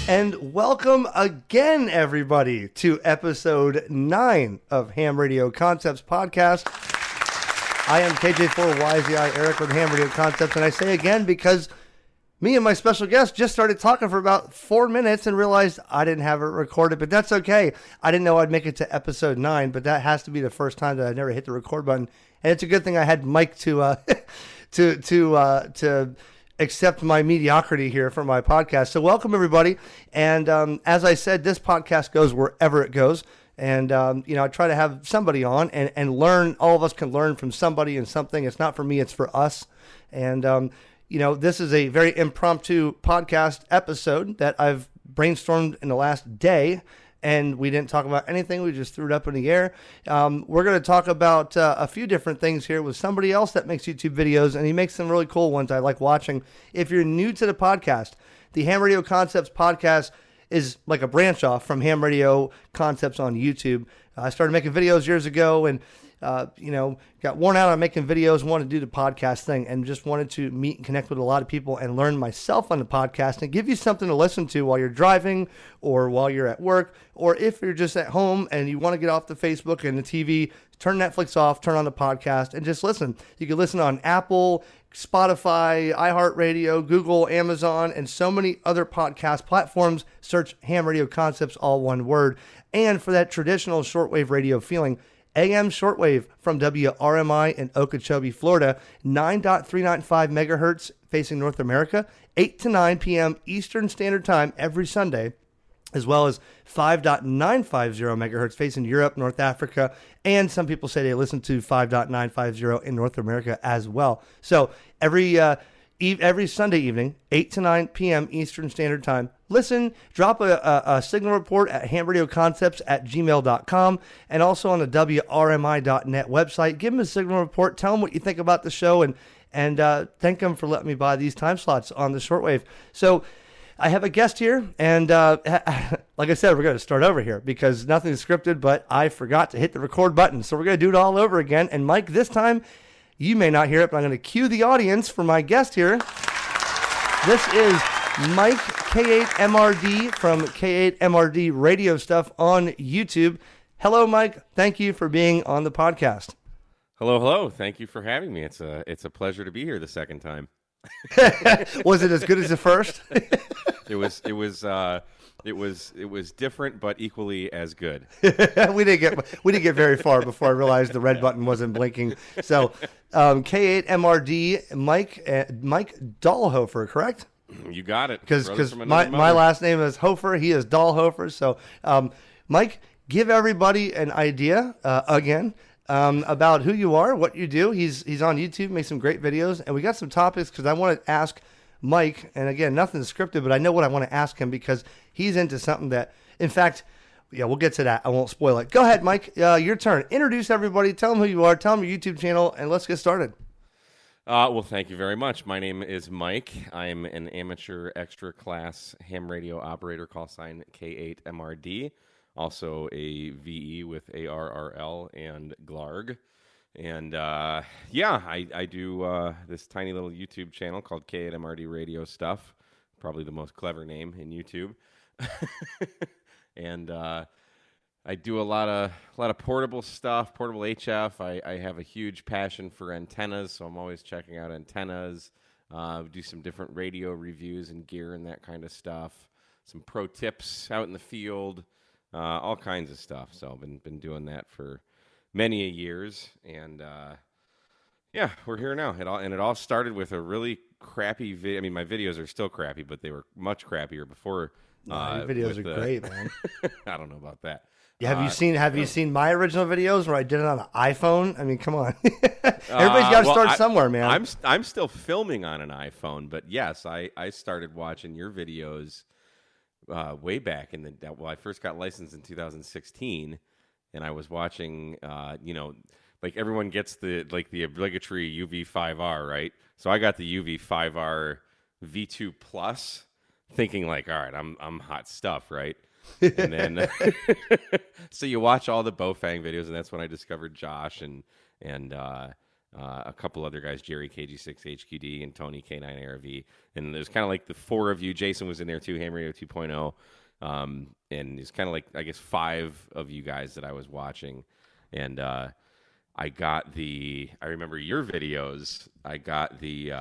And welcome again, everybody, to episode 9 of HamRadioConcepts podcast. I am KJ4YZI Eric with HamRadioConcepts, and I say again because me and my special guest just started talking for about 4 minutes and realized I didn't have it recorded, but that's okay. I didn't know I'd make it to episode 9, but that has to be the first time that I never hit the record button. And it's a good thing I had Mike to accept my mediocrity here for my podcast. So welcome, everybody. And as I said, this podcast goes wherever it goes. And, I try to have somebody on and learn. All of us can learn from somebody and something. It's not for me, it's for us. And, this is a very impromptu podcast episode that I've brainstormed in the last day. And we didn't talk about anything. We just threw it up in the air. We're going to talk about a few different things here with somebody else that makes YouTube videos, and he makes some really cool ones I like watching. If you're new to the podcast, the HamRadioConcepts podcast is like a branch off from HamRadioConcepts on YouTube. I started making videos years ago and, got worn out on making videos, wanted to do the podcast thing, and just wanted to meet and connect with a lot of people and learn myself on the podcast and give you something to listen to while you're driving or while you're at work, or if you're just at home and you want to get off the Facebook and the TV, turn Netflix off, turn on the podcast, and just listen. You can listen on Apple, Spotify, iHeartRadio, Google, Amazon, and so many other podcast platforms. Search HamRadioConcepts, all one word. And for that traditional shortwave radio feeling, AM shortwave from WRMI in Okeechobee, Florida, 9.395 megahertz facing North America, 8 to 9 p.m. Eastern Standard Time every Sunday, as well as 5.950 megahertz facing Europe, North Africa, and some people say they listen to 5.950 in North America as well. So every Sunday evening, 8 to 9 p.m. Eastern Standard Time, listen, drop a signal report at hamradioconcepts@gmail.com and also on the WRMI.net website. Give them a signal report. Tell them what you think about the show and thank them for letting me buy these time slots on the shortwave. So I have a guest here, and like I said, we're going to start over here because nothing's scripted, but I forgot to hit the record button. So we're going to do it all over again. And Mike, this time, you may not hear it, but I'm going to cue the audience for my guest here. This is Mike K8MRD from K8MRD Radio Stuff on YouTube. Hello, Mike. Thank you for being on the podcast. Hello. Thank you for having me. It's a pleasure to be here the second time. Was it as good as the first? It was different, but equally as good. we didn't get very far before I realized the red button wasn't blinking. So, K8MRD, Mike Dahlhofer, correct? You got it. Because my last name is Hofer. He is Dahlhofer. So, Mike, give everybody an idea again. About who you are, what you do. He's on YouTube, makes some great videos, and we got some topics because I want to ask Mike, and again, nothing's scripted, but I know what I want to ask him because he's into something that, in fact, we'll get to that. I won't spoil it. Go ahead, Mike. Your turn. Introduce everybody. Tell them who you are. Tell them your YouTube channel, and let's get started. Well, thank you very much. My name is Mike. I'm an amateur extra class ham radio operator, call sign K8MRD. Also a VE with ARRL and GLARG. And I do this tiny little YouTube channel called K8MRD Radio Stuff. Probably the most clever name in YouTube. And I do a lot of portable stuff, portable HF. I have a huge passion for antennas, so I'm always checking out antennas. Do some different radio reviews and gear and that kind of stuff. Some pro tips out in the field. All kinds of stuff. So I've been doing that for many years, and we're here now. It all started with a really crappy video. I mean, my videos are still crappy, but they were much crappier before. Your videos are great, man. I don't know about that. Yeah, have you seen my original videos where I did it on an iPhone? I mean, come on. Everybody's got to start somewhere, man. I'm still filming on an iPhone, but yes, I started watching your videos way back I first got licensed in 2016, and I was watching, like everyone gets the obligatory UV5R, right? So I got the UV5R V2 Plus, thinking like, all right, I'm hot stuff, right? And then, so you watch all the Bofang videos, and that's when I discovered Josh, and a couple other guys, Jerry KG6HQD and Tony K8MRD. And there's kind of like the four of you. Jason was in there too, Ham Radio 2.0. And it's kind of like, I guess, 5 of you guys that I was watching. And I remember your videos. I got the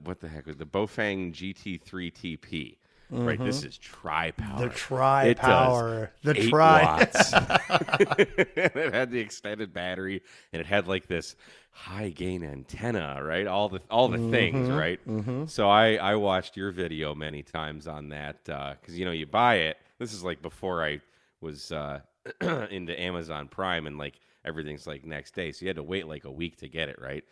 what the heck was the Bofang GT3 TP. Mm-hmm. Right, this is tri-power. The tri-power. The 8 watts. It had the extended battery, and it had like this high gain antenna, right? All the things, right? Mm-hmm. So I watched your video many times on that because you buy it. This is like before I was into Amazon Prime, and like everything's like next day, so you had to wait like a week to get it, right?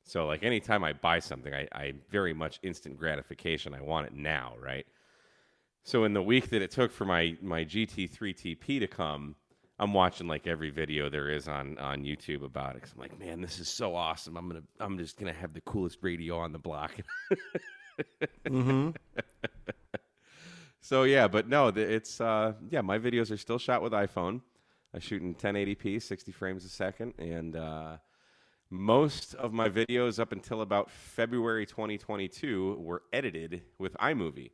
So like anytime I buy something, I very much instant gratification. I want it now, right? So in the week that it took for my GT3 TP to come, I'm watching like every video there is on YouTube about it. 'Cause I'm like, man, this is so awesome. I'm just gonna have the coolest radio on the block. Mm-hmm. So yeah, but no, it's my videos are still shot with iPhone. I shoot in 1080p, 60 frames a second, and most of my videos up until about February 2022 were edited with iMovie.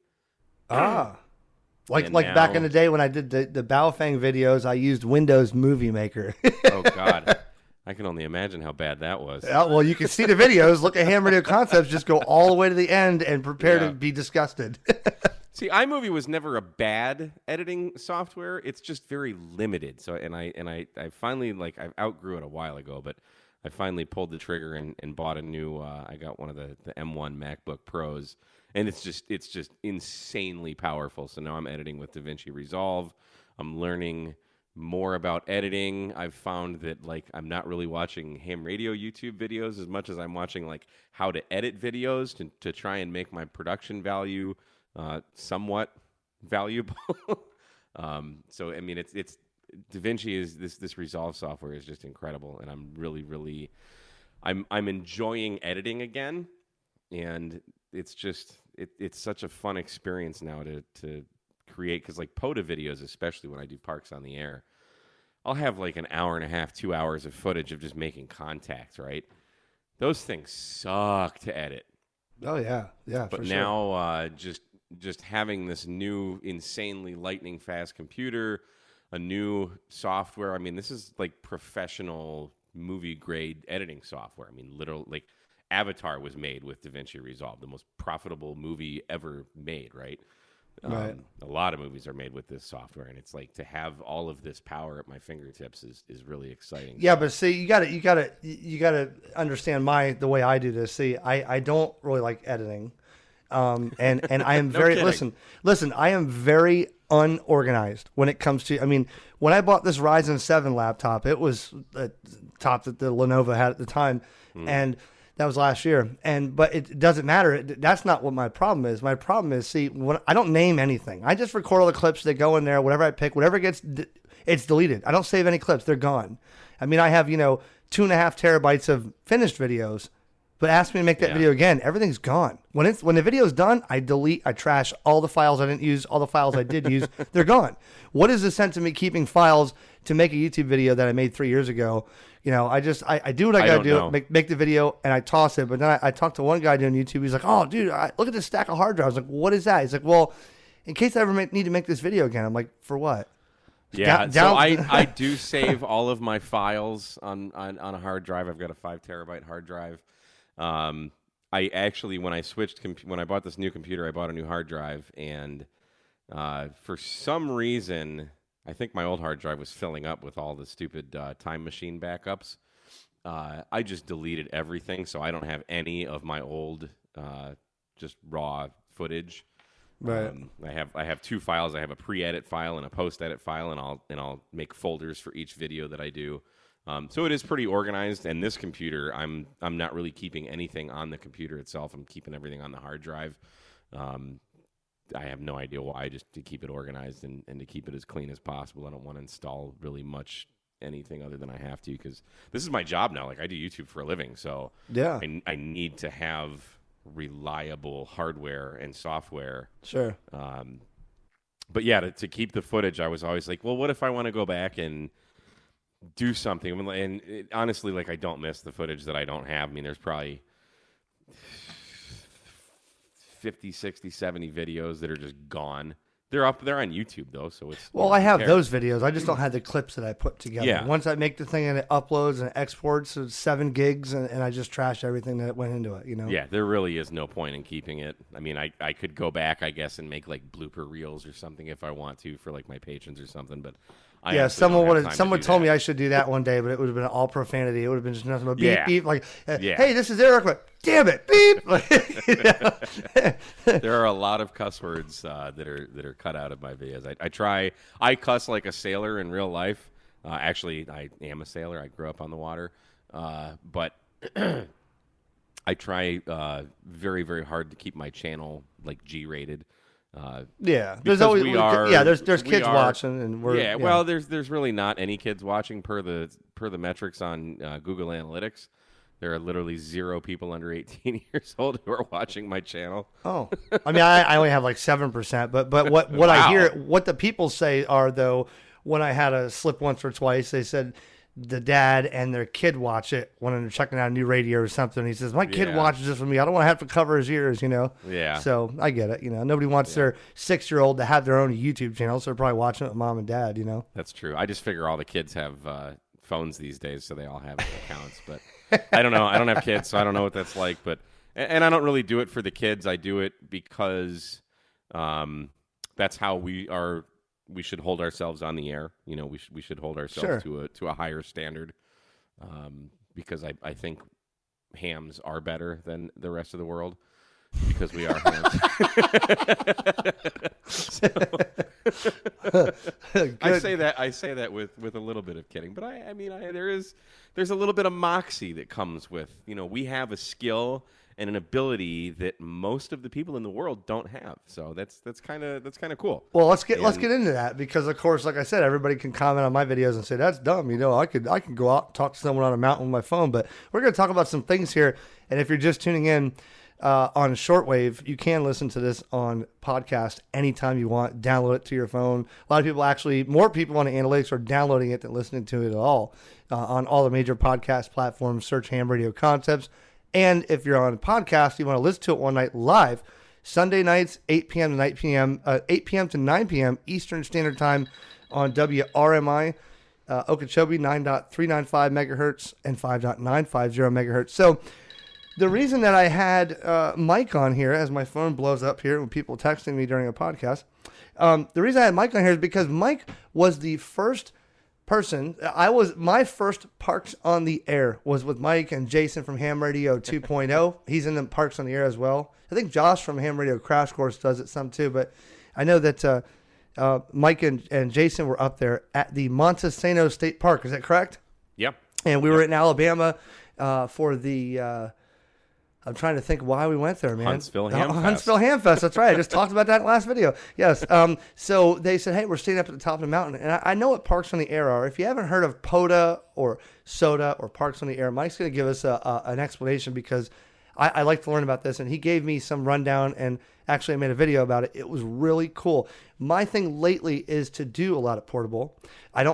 Like now, back in the day when I did the Baofeng videos, I used Windows Movie Maker. Oh God, I can only imagine how bad that was. Yeah, well, you can see the videos. Look at HamRadioConcepts. Just go all the way to the end and prepare to be disgusted. See, iMovie was never a bad editing software. It's just very limited. So, and I finally I outgrew it a while ago, but I finally pulled the trigger and bought a new. I got one of the M1 MacBook Pros, and it's just insanely powerful. So now I'm editing with DaVinci Resolve. I'm learning more about editing. I've found that I'm not really watching ham radio YouTube videos as much as I'm watching how to edit videos to try and make my production value somewhat valuable. So I mean, it's DaVinci is this Resolve software is just incredible, and I'm really I'm enjoying editing again, and it's just it's such a fun experience now to create, because POTA videos, especially when I do Parks on the Air, I'll have an hour and a half, 2 hours of footage of just making contact, right? Those things suck to edit. Oh yeah, but now just having this new insanely lightning fast computer, a new software. I mean, this is professional movie grade editing software. I mean, literally, Avatar was made with DaVinci Resolve, the most profitable movie ever made, right? Right. A lot of movies are made with this software, and it's to have all of this power at my fingertips is really exciting. Yeah, but see, you gotta understand the way I do this. See, I don't really like editing. And I am very listen. I am very unorganized when it comes to. I mean, when I bought this Ryzen 7 laptop, it was a top that the Lenovo had at the time, and that was last year. But it doesn't matter. That's not what my problem is. My problem is, see, when I don't name anything. I just record all the clips that go in there. Whatever I pick, whatever gets, it's deleted. I don't save any clips. They're gone. I mean, I have 2.5 terabytes of finished videos. But ask me to make that video again, everything's gone. When the video's done, I delete, I trash all the files I didn't use, all the files I did use, they're gone. What is the sense of me keeping files to make a YouTube video that I made 3 years ago? I do what I gotta do, make the video, and I toss it. But then I talked to one guy doing YouTube. He's like, "Oh, dude, look at this stack of hard drives." I was like, "What is that?" He's like, "Well, in case I ever need to make this video again." I'm like, "For what?" Yeah, so I do save all of my files on a hard drive. I've got a 5 terabyte hard drive. I actually, when I bought this new computer, I bought a new hard drive, and for some reason, I think my old hard drive was filling up with all the stupid Time Machine backups. I just deleted everything, so I don't have any of my old just raw footage. Right. I have 2 files. I have a pre-edit file and a post-edit file, and I'll make folders for each video that I do. So it is pretty organized, and this computer, I'm not really keeping anything on the computer itself. I'm keeping everything on the hard drive. I have no idea why, just to keep it organized and to keep it as clean as possible. I don't want to install really much anything other than I have to, because this is my job now. I do YouTube for a living, so yeah, I need to have reliable hardware and software. Sure. But yeah, to keep the footage, I was always like, well, what if I want to go back and do something. And honestly, like, I don't miss the footage that I don't have. I mean, there's probably 50, 60, 70 videos that are just gone. They're on YouTube though, so it's I have those videos. I just don't have the clips that I put together. Yeah. Once I make the thing and it uploads and exports, it's 7 gigs, and I just trash everything that went into it. Yeah, there really is no point in keeping it. I mean, I could go back, I guess, and make like blooper reels or something if I want to for like my patrons or something. But someone told me I should do that one day, but it would have been all profanity. It would have been just nothing but beep beep. Like, hey, this is Eric. Like, damn it, beep. There are a lot of cuss words that are cut out of my videos. I cuss like a sailor in real life. Actually, I am a sailor. I grew up on the water, but I try very, very hard to keep my channel like G-rated. There's always there's kids watching, and we're well, there's really not any kids watching per the metrics on Google Analytics. There are literally 0 people under 18 years old who are watching my channel. Oh, I mean, I only have like 7%, but what Wow. I hear, what the people say are, though, when I had a slip once or twice, they said the dad and their kid watch it when they're checking out a new radio or something. He says, my kid watches this with me. I don't want to have to cover his ears, Yeah. So I get it. Nobody wants their 6-year-old to have their own YouTube channel, so they're probably watching it with mom and dad, That's true. I just figure all the kids have phones these days, so they all have accounts. But I don't know. I don't have kids, so I don't know what that's like. But and I don't really do it for the kids. I do it because that's how we should hold ourselves on the air. We should hold ourselves to a higher standard, because I think hams are better than the rest of the world because we are hams. I say that with a little bit of kidding, but I mean there's a little bit of moxie that comes with, we have a skill and an ability that most of the people in the world don't have. So that's kind of cool. Well, let's get into that, because of course, like I said, everybody can comment on my videos and say that's dumb. I can go out and talk to someone on a mountain with my phone, but we're going to talk about some things here. And if you're just tuning in on shortwave, you can listen to this on podcast anytime you want. Download it to your phone. A lot of people, more people on the analytics are downloading it than listening to it at all. On all the major podcast platforms, search HamRadioConcepts. And if you're on a podcast, you want to listen to it one night live, Sunday nights, 8 p.m. to 9 p.m. Eastern Standard Time on WRMI, Okeechobee, 9.395 megahertz and 5.950 megahertz. So the reason that I had Mike on here, as my phone blows up here when people texting me during a podcast, the reason I had Mike on here is because Mike was the first person. My first Parks on the Air was with Mike and Jason from Ham Radio 2.0. He's in the Parks on the Air as well. I think Josh from Ham Radio Crash Course does it some too, but I know that Mike and Jason were up there at the Montesano State Park. Is that correct? Yep. And we were in Alabama for the I'm trying to think why we went there, man. Huntsville Ham Fest. Huntsville Ham Fest. That's right. I just talked about that in the last video. Yes. So they said, hey, we're staying up at the top of the mountain. And I know what Parks on the Air are. If you haven't heard of POTA or SOTA or Parks on the Air, Mike's going to give us an explanation, because I like to learn about this. And he gave me some rundown, and actually I made a video about it. It was really cool. My thing lately is to do a lot of portable.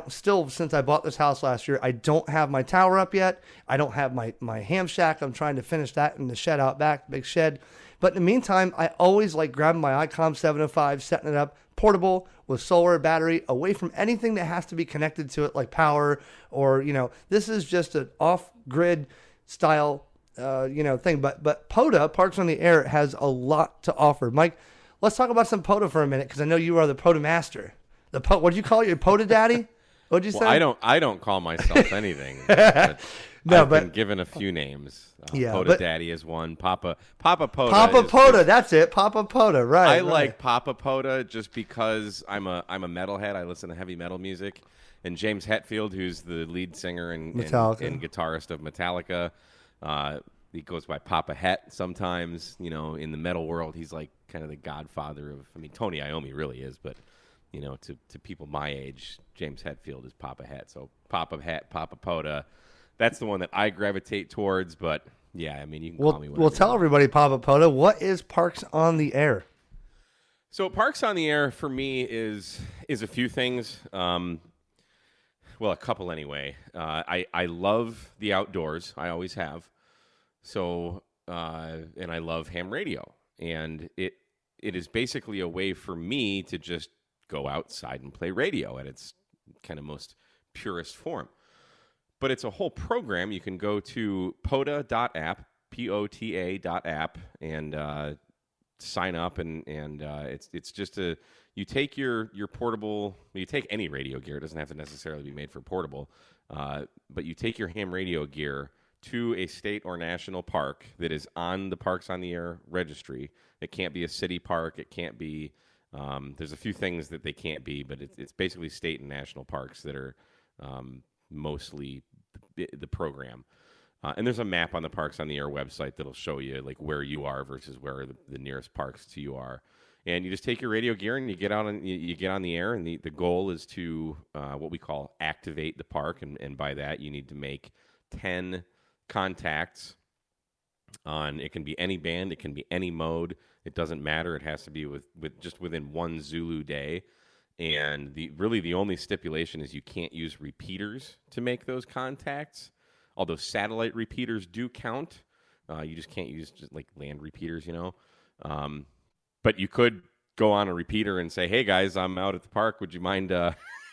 Since I bought this house last year, I don't have my tower up yet. I don't have my ham shack. I'm trying to finish that in the shed out back, big shed. But in the meantime, I always like grabbing my ICOM 705, setting it up portable with solar battery, away from anything that has to be connected to it, like power or, this is just an off-grid style thing. But POTA, Parks on the Air, has a lot to offer. Mike, let's talk about some POTA for a minute, because I know you are the POTA master. What do you call it? Your POTA daddy? What'd you say? I don't call myself anything. I've been given a few names. POTA Daddy is one. Papa POTA. Papa POTA, that's it. Papa POTA, right? I like Papa POTA just because I'm a metalhead. I listen to heavy metal music, and James Hetfield, who's the lead singer and guitarist of Metallica, he goes by Papa Het sometimes. In the metal world, he's like kind of the godfather of. I mean, Tony Iommi really is, but. To people my age, James Hetfield is Papa Het. So Papa Het, Papa POTA, that's the one that I gravitate towards. But yeah, I mean, you can call me whatever. Well, tell everybody, Papa POTA, what is Parks on the Air? So Parks on the Air for me is a few things. well, a couple anyway. I love the outdoors. I always have. So, and I love ham radio. And it is basically a way for me to just go outside and play radio at its kind of most purest form. But it's a whole program. You can go to POTA.app, POTA.app, and sign up. And it's just you take your portable, you take any radio gear. It doesn't have to necessarily be made for portable. But you take your ham radio gear to a state or national park that is on the Parks on the Air registry. It can't be a city park. It can't be, there's a few things that they can't be, but it's basically state and national parks that are mostly the program. And there's a map on the Parks on the Air website that'll show you like where you are versus where the nearest parks to you are. And you just take your radio gear and you get on the air, and the goal is to what we call activate the park. And by that, you need to make 10 contacts on, it can be any band, it can be any mode, it doesn't matter. It has to be with just within one Zulu day. And the only stipulation is you can't use repeaters to make those contacts, although satellite repeaters do count. You just can't use just like land repeaters, but you could go on a repeater and say, hey guys, I'm out at the park, would you mind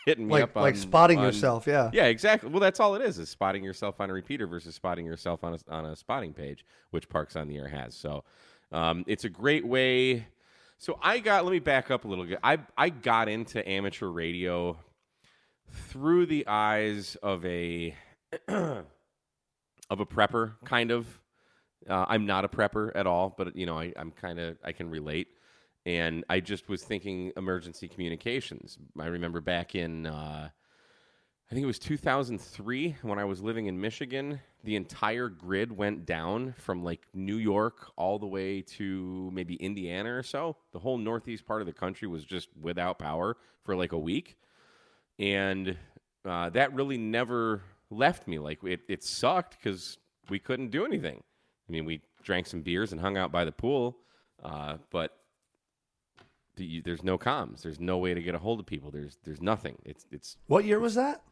hitting me up on... Like spotting yourself, yeah. Yeah, exactly. Well, that's all it is spotting yourself on a repeater versus spotting yourself on a spotting page, which Parks on the Air has. So it's a great way. So let me back up a little bit. I got into amateur radio through the eyes of a prepper, kind of. I'm not a prepper at all, but I can relate. And I just was thinking emergency communications. I remember back in, I think it was 2003 when I was living in Michigan, the entire grid went down from like New York all the way to maybe Indiana or so. The whole northeast part of the country was just without power for like a week. And that really never left me. Like it sucked because we couldn't do anything. I mean, we drank some beers and hung out by the pool, but there's no comms. There's no way to get a hold of people. There's nothing. It's What year was that?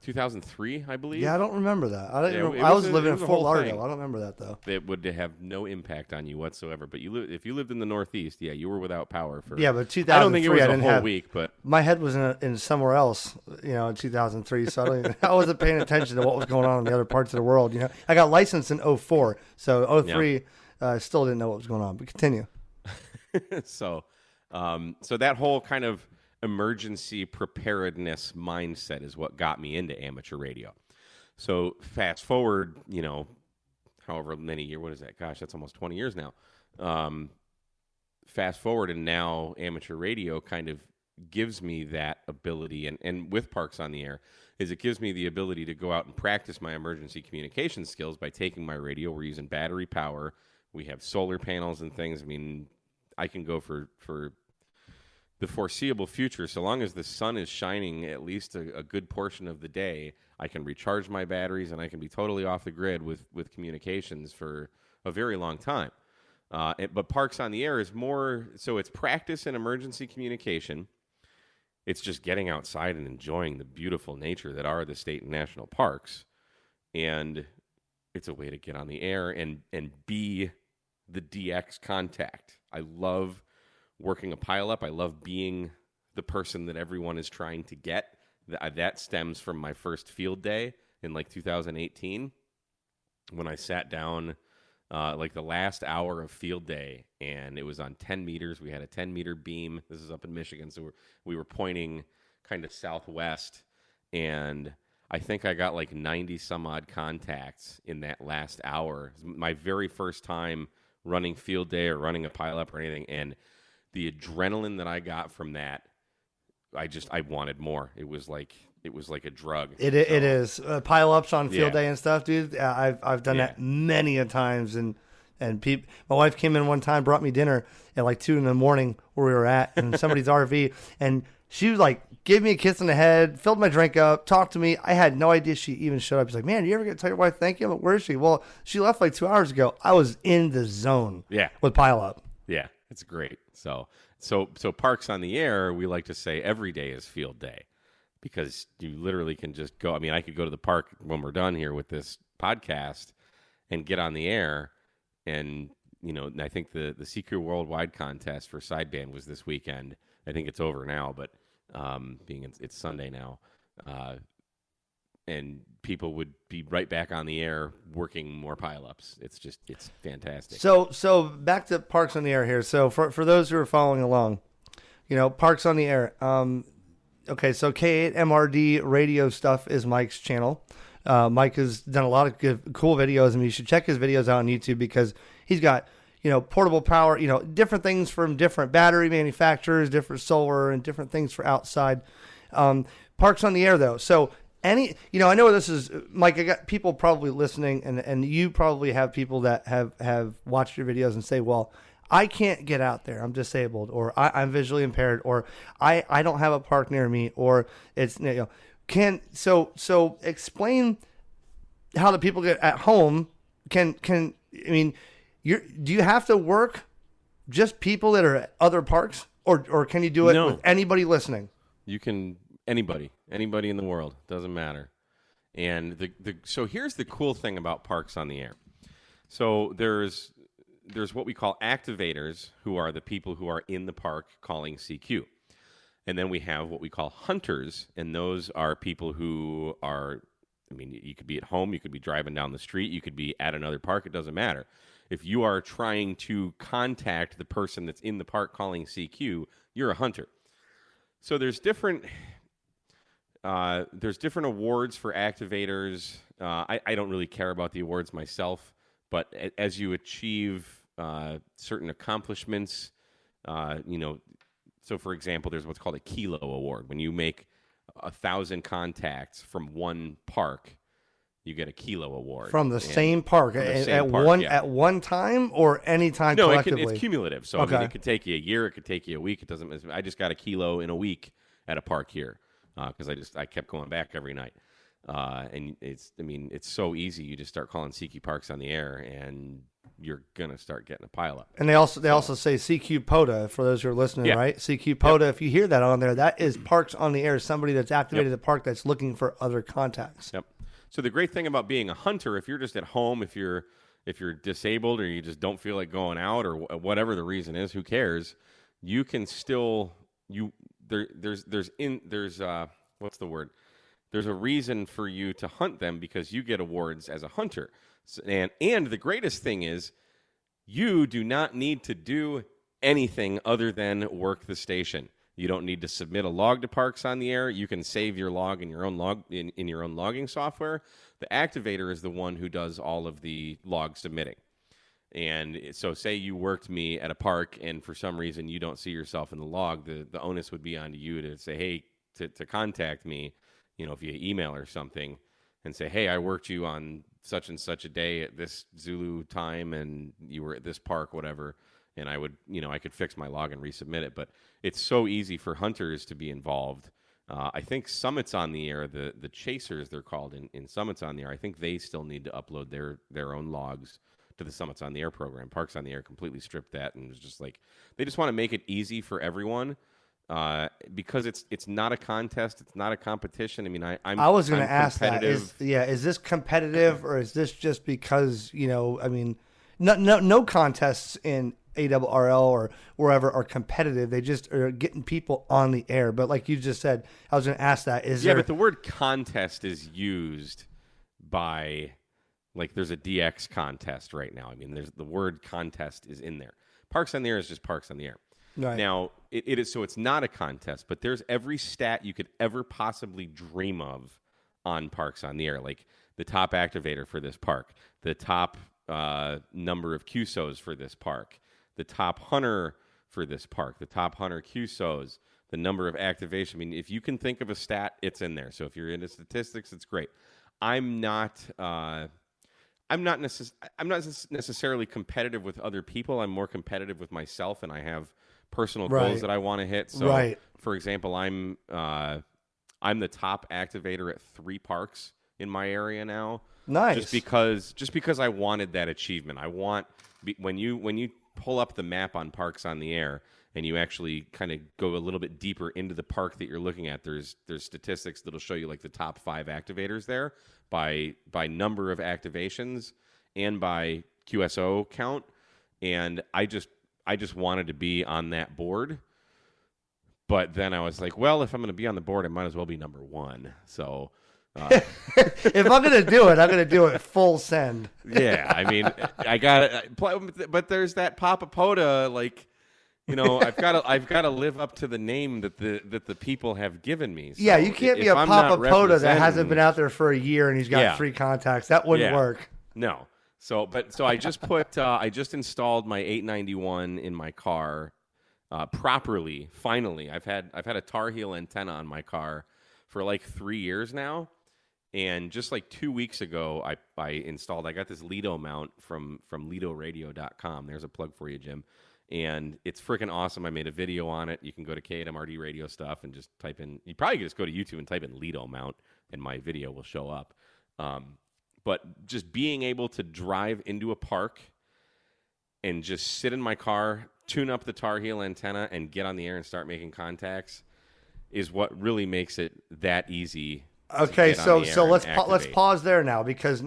2003, I believe. Yeah, I don't remember that. Yeah, I was living in Fort Lauderdale. I don't remember that though. It would have no impact on you whatsoever. But if you lived in the Northeast, yeah, you were without power for. Yeah, but 2003. I don't think it was a whole week, but my head was in somewhere else. In 2003, so I wasn't paying attention to what was going on in the other parts of the world. I got licensed in 04, so 03, still didn't know what was going on. But continue. So that whole kind of emergency preparedness mindset is what got me into amateur radio. So fast forward, however many years, what is that? Gosh, that's almost 20 years now. Fast forward, and now amateur radio kind of gives me that ability, and with Parks on the Air, is it gives me the ability to go out and practice my emergency communication skills by taking my radio. We're using battery power. We have solar panels and things. I mean, I can go for the foreseeable future, so long as the sun is shining at least a good portion of the day, I can recharge my batteries and I can be totally off the grid with communications for a very long time. But Parks on the Air is more, so it's practice and emergency communication. It's just getting outside and enjoying the beautiful nature that are the state and national parks. And it's a way to get on the air and be the DX contact. I love working a pileup. I love being the person that everyone is trying to get. That stems from my first field day in like 2018 when I sat down like the last hour of field day, and it was on 10 meters. We had a 10-meter beam. This is up in Michigan, so we were pointing kind of southwest, and I think I got like 90-some-odd contacts in that last hour. It was my very first time running field day or running a pileup or anything, and the adrenaline that I got from that, I wanted more. It was like a drug. It is pile-ups on field day and stuff, dude. I've done that many a times, and my wife came in one time, brought me dinner at like 2 a.m. where we were at in somebody's RV, and she was like, gave me a kiss on the head, filled my drink up, talked to me. I had no idea she even showed up. She's like, man, you ever get to tell your wife thank you? I'm like, where is she? Well, she left like 2 hours ago. I was in the zone with pile-up. Yeah, it's great. So Parks on the Air, we like to say every day is field day, because you literally can just go. I mean, I could go to the park when we're done here with this podcast and get on the air. And, I think the CQ Worldwide contest for sideband was this weekend. I think it's over now, but being it's Sunday now. And people would be right back on the air working more pileups. It's fantastic. So back to Parks on the Air here. So for those who are following along, Parks on the Air. Okay, so K8MRD Radio Stuff is Mike's channel. Mike has done a lot of good, cool videos, and you should check his videos out on YouTube because he's got, portable power, different things from different battery manufacturers, different solar, and different things for outside. Parks on the Air, though. So I know this is, Mike, I got people probably listening, and you probably have people that have watched your videos and say, well, I can't get out there. I'm disabled, or I'm visually impaired, or I don't have a park near me, or it's, so explain how the people get at home do you have to work just people that are at other parks, or can you do it with anybody listening? You can, anybody in the world, doesn't matter. And so here's the cool thing about Parks on the Air. So there's what we call activators, who are the people who are in the park calling CQ. And then we have what we call hunters, and those are people who are, you could be at home, you could be driving down the street, you could be at another park, it doesn't matter. If you are trying to contact the person that's in the park calling CQ, you're a hunter. So there's different awards for activators. I don't really care about the awards myself, but as you achieve certain accomplishments, so for example, there's what's called a Kilo Award. When you make 1,000 contacts from one park, you get a Kilo Award. From the same park at one time, or any time collectively? No, it's cumulative. So okay. It could take you a year, it could take you a week. It doesn't. I just got a Kilo in a week at a park here because I kept going back every night. And it's so easy. You just start calling CQ Parks on the Air, and you're gonna start getting a pileup. And they also say CQ POTA for those who are listening, right? CQ POTA. Yep. If you hear that on there, that is Parks on the Air. Somebody that's activated the park that's looking for other contacts. Yep. So the great thing about being a hunter, if you're just at home, if you're disabled, or you just don't feel like going out, or whatever the reason is, who cares? You can still there's what's the word? There's a reason for you to hunt them because you get awards as a hunter. And the greatest thing is you do not need to do anything other than work the station. You don't need to submit a log to Parks on the Air. You can save your log in your own in your own logging software. The activator is the one who does all of the log submitting. And so say you worked me at a park and for some reason you don't see yourself in the log, the onus would be on you to say, hey, to contact me, via email or something, and say, hey, I worked you on such and such a day at this Zulu time and you were at this park, whatever. And I would, I could fix my log and resubmit it. But it's so easy for hunters to be involved. I think Summits on the Air, the chasers they're called in Summits on the Air, I think they still need to upload their own logs to the Summits on the Air program. Parks on the Air completely stripped that, and it was just like, they just want to make it easy for everyone. Because it's not a contest, it's not a competition. I was going to ask that. Is this competitive, or is this just because no contests in ARRL or wherever are competitive? They just are getting people on the air. But like you just said, I was going to ask that. But the word contest is used by, like, there's a DX contest right now. There's the word contest is in there. Parks on the Air is just Parks on the Air. Right. Now, it is, so it's not a contest, but there's every stat you could ever possibly dream of on Parks on the Air, like the top activator for this park, the top number of QSOs for this park, the top hunter for this park, the top hunter QSOs, the number of activation. If you can think of a stat, it's in there. So if you're into statistics, it's great. I'm not necessarily competitive with other people. I'm more competitive with myself, and I have personal goals that I want to hit. So, for example, I'm the top activator at 3 parks in my area now. Nice. Just because I wanted that achievement. I want when you pull up the map on Parks on the Air and you actually kind of go a little bit deeper into the park that you're looking at, there's statistics that'll show you like the top 5 activators there by number of activations and by QSO count. And I just wanted to be on that board. But then I was like, well, if I'm going to be on the board, I might as well be number 1. So if I'm going to do it, I'm going to do it full send. Yeah, I mean, I got it. But there's that Papa POTA, like, you know, I've got to live up to the name that the people have given me. So yeah, you can't be a Papa POTA that hasn't been out there for a year and he's got 3 contacts. That wouldn't work. No. So I just I just installed my 891 in my car properly. Finally, I've had a Tar Heel antenna on my car for like 3 years now, and just like 2 weeks ago, I installed. I got this Lido mount from LidoRadio.com. There's a plug for you, Jim. And it's freaking awesome. I made a video on it. You can go to K8MRD Radio Stuff and just type in. You probably just go to YouTube and type in Lido mount, and my video will show up. But just being able to drive into a park and just sit in my car, tune up the Tar Heel antenna, and get on the air and start making contacts is what really makes it that easy. Okay, so let's pause there now, because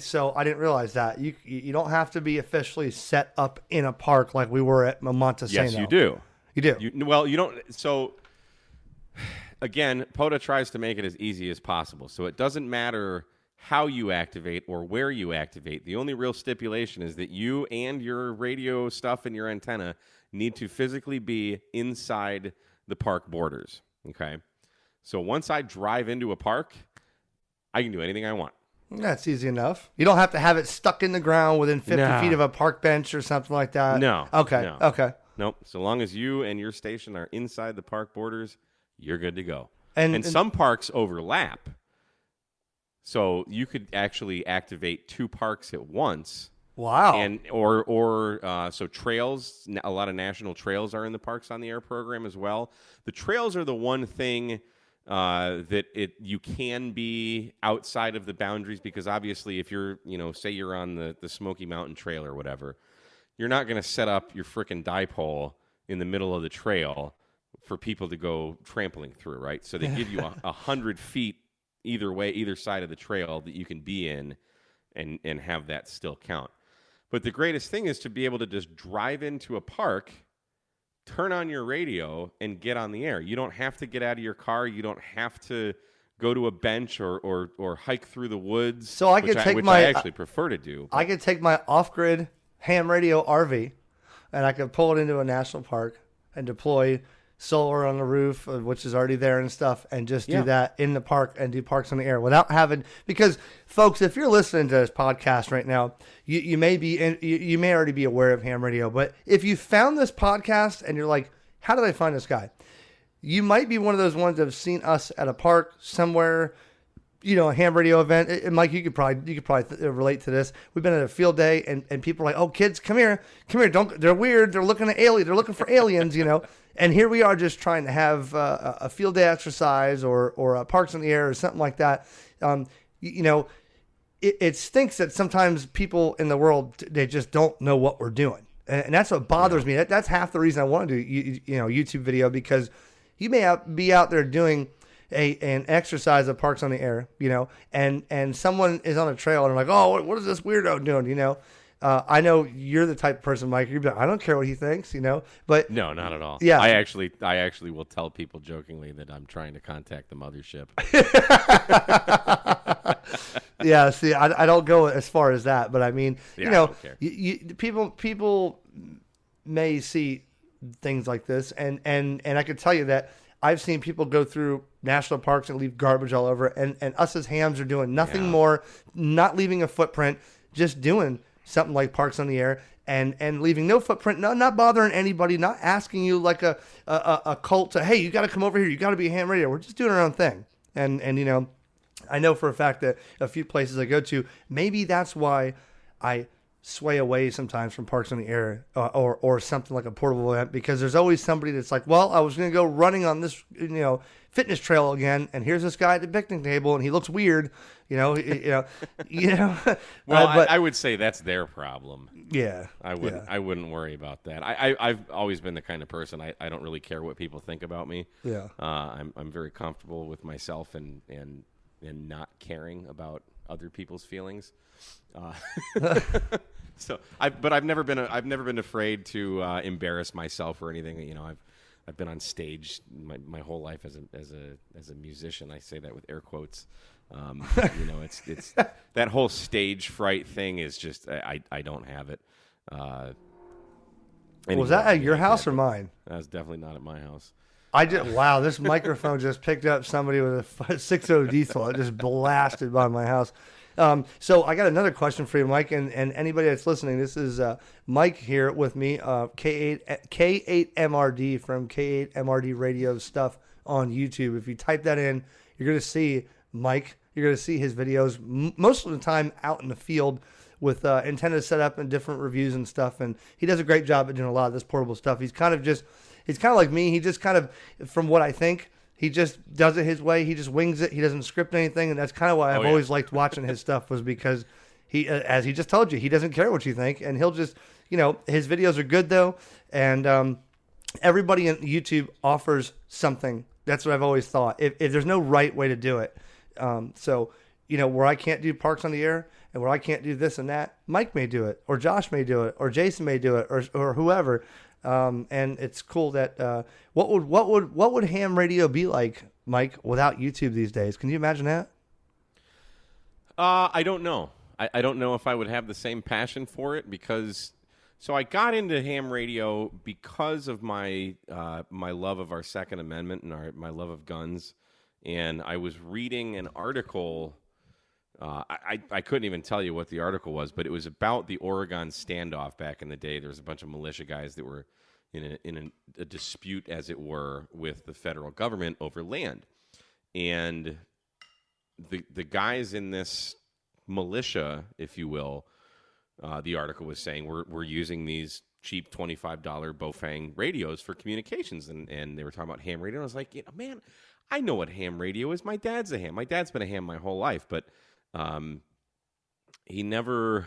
so I didn't realize that you don't have to be officially set up in a park like we were at Montesano. Yes, you do. You do. You don't. So again, POTA tries to make it as easy as possible, so it doesn't matter how you activate or where you activate. The only real stipulation is that you and your radio stuff and your antenna need to physically be inside the park borders. Okay. So once I drive into a park, I can do anything I want. That's easy enough. You don't have to have it stuck in the ground within 50 feet of a park bench or something like that. No. Okay. No. Okay. Nope. So long as you and your station are inside the park borders, you're good to go. And some parks overlap. So you could actually activate 2 parks at once. Wow. And so trails, a lot of national trails are in the Parks on the Air program as well. The trails are the one thing that you can be outside of the boundaries, because obviously if you're, say you're on the Smoky Mountain Trail or whatever, you're not going to set up your frickin' dipole in the middle of the trail for people to go trampling through, right? So they give you 100 feet either way, either side of the trail that you can be in and have that still count. But the greatest thing is to be able to just drive into a park, turn on your radio, and get on the air. You don't have to get out of your car. You don't have to go to a bench or hike through the woods. So I actually prefer to do. I could take my off-grid ham radio RV, and I could pull it into a national park and deploy solar on the roof, which is already there and stuff, and just do that in the park and do Parks on the Air without having, because folks, if you're listening to this podcast right now, you may already be aware of ham radio, but if you found this podcast and you're like, how did I find this guy? You might be one of those ones that have seen us at a park somewhere, a ham radio event. And Mike, you could probably relate to this. We've been at a field day and people are like, "Oh, kids, come here. They're weird. They're looking for aliens, And here we are just trying to have a field day exercise or a Parks on the Air or something like that. It stinks that sometimes people in the world, they just don't know what we're doing. And that's what bothers me. That's half the reason I want to do YouTube video, because you may be out there doing an exercise of Parks on the Air, and someone is on a trail and they're like, "Oh, what is this weirdo doing?" I know you're the type of person, Mike. You're like, I don't care what he thinks, But no, not at all. Yeah, I actually will tell people jokingly that I'm trying to contact the mothership. Yeah, see, I don't go as far as that, but I mean, I don't care. People may see things like this, and I can tell you that I've seen people go through national parks and leave garbage all over, and us as hams are doing nothing more, not leaving a footprint, just doing something like Parks on the Air and leaving no footprint, not bothering anybody, not asking you like a cult to, hey, you got to come over here, you got to be a ham radio. We're just doing our own thing. And I know for a fact that a few places I go to, maybe that's why I sway away sometimes from Parks on the Air or something like a portable event, because there's always somebody that's like, well, I was going to go running on this, fitness trail again, and here's this guy at the picnic table, and he looks weird, Well, but I would say that's their problem. Yeah, I wouldn't worry about that. I've always been the kind of person I don't really care what people think about me. Yeah, I'm very comfortable with myself and not caring about other people's feelings. But I've never been afraid to embarrass myself or anything. I've been on stage my whole life as a musician. I say that with air quotes. It's that whole stage fright thing is just I don't have it. Was that at your house or mine? That was definitely not at my house. Wow, this microphone just picked up somebody with a 6.0 diesel. It just blasted by my house. So I got another question for you, Mike, and anybody that's listening. This is Mike here with me, K8MRD from K8MRD Radio Stuff on YouTube. If you type that in, you're going to see Mike. You're going to see his videos most of the time out in the field with antennas set up and different reviews and stuff. And he does a great job at doing a lot of this portable stuff. He's kind of like me. He just kind of, from what I think, he just does it his way. He just wings it. He doesn't script anything. And that's kind of why I've always liked watching his stuff, was because he, as he just told you, he doesn't care what you think. And he'll just, his videos are good though. And everybody on YouTube offers something. That's what I've always thought. If there's no right way to do it. Where I can't do Parks on the Air and where I can't do this and that, Mike may do it, or Josh may do it, or Jason may do it, or whoever. And it's cool that what would ham radio be like, Mike, without YouTube these days? Can you imagine that? I don't know. I don't know if I would have the same passion for it, because I got into ham radio because of my my love of our Second Amendment and my love of guns. And I was reading an article. I couldn't even tell you what the article was, but it was about the Oregon standoff back in the day. There was a bunch of militia guys that were in a dispute, as it were, with the federal government over land. And the guys in this militia, if you will, the article was saying, we're using these cheap $25 Bofang radios for communications. And they were talking about ham radio. And I was like, man, I know what ham radio is. My dad's a ham. My dad's been a ham my whole life, but he never,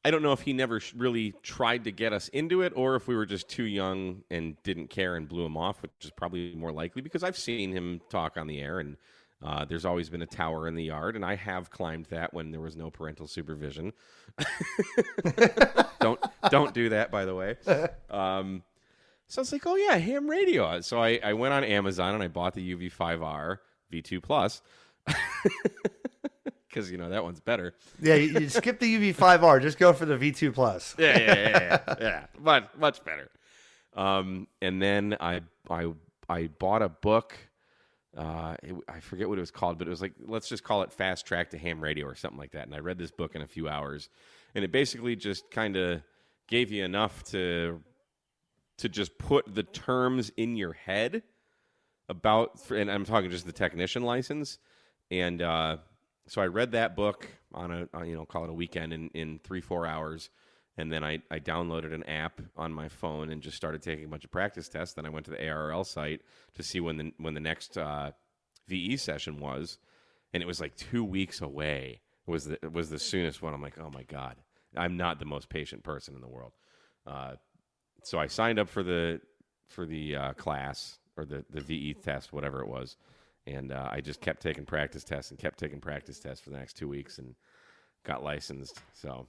I don't know if he never really tried to get us into it, or if we were just too young and didn't care and blew him off, which is probably more likely, because I've seen him talk on the air, and there's always been a tower in the yard, and I have climbed that when there was no parental supervision. Don't do that, by the way. So I was like, oh yeah, ham radio. So I went on Amazon and I bought the UV5R V2 Plus. Because, that one's better. Yeah, you skip the UV5R. Just go for the V2 Plus. Yeah. Much better. And then I bought a book. I forget what it was called, but it was like, let's just call it Fast Track to Ham Radio or something like that. And I read this book in a few hours. And it basically just kind of gave you enough to just put the terms in your head and I'm talking just the technician license. And so I read that book on call it a weekend in 3-4 hours. And then I downloaded an app on my phone and just started taking a bunch of practice tests. Then I went to the ARRL site to see when the next VE session was. And it was like 2 weeks away was the soonest one. I'm like, oh my God, I'm not the most patient person in the world. So I signed up for the class, or the VE test, whatever it was, and I just kept taking practice tests for the next 2 weeks and got licensed. So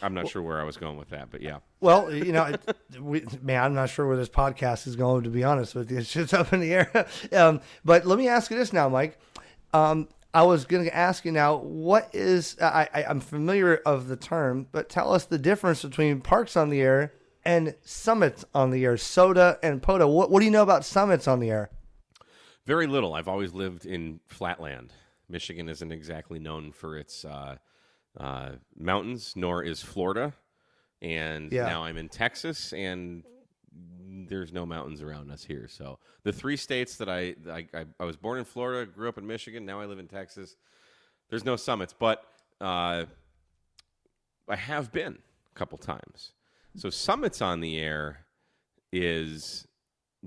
I'm not sure where I was going with that, but yeah. Well, I'm not sure where this podcast is going, to be honest with you. It's just up in the air. But let me ask you this now, Mike. I was going to ask you now, what is, I'm familiar of the term, but tell us the difference between Parks on the Air and Summits on the Air, SOTA and POTA. What do you know about Summits on the Air? Very little. I've always lived in flatland. Michigan isn't exactly known for its mountains, nor is Florida. And now I'm in Texas, and there's no mountains around us here. So the 3 states that I was born in Florida, grew up in Michigan, now I live in Texas. There's no summits, but I have been a couple times. So Summits on the Air is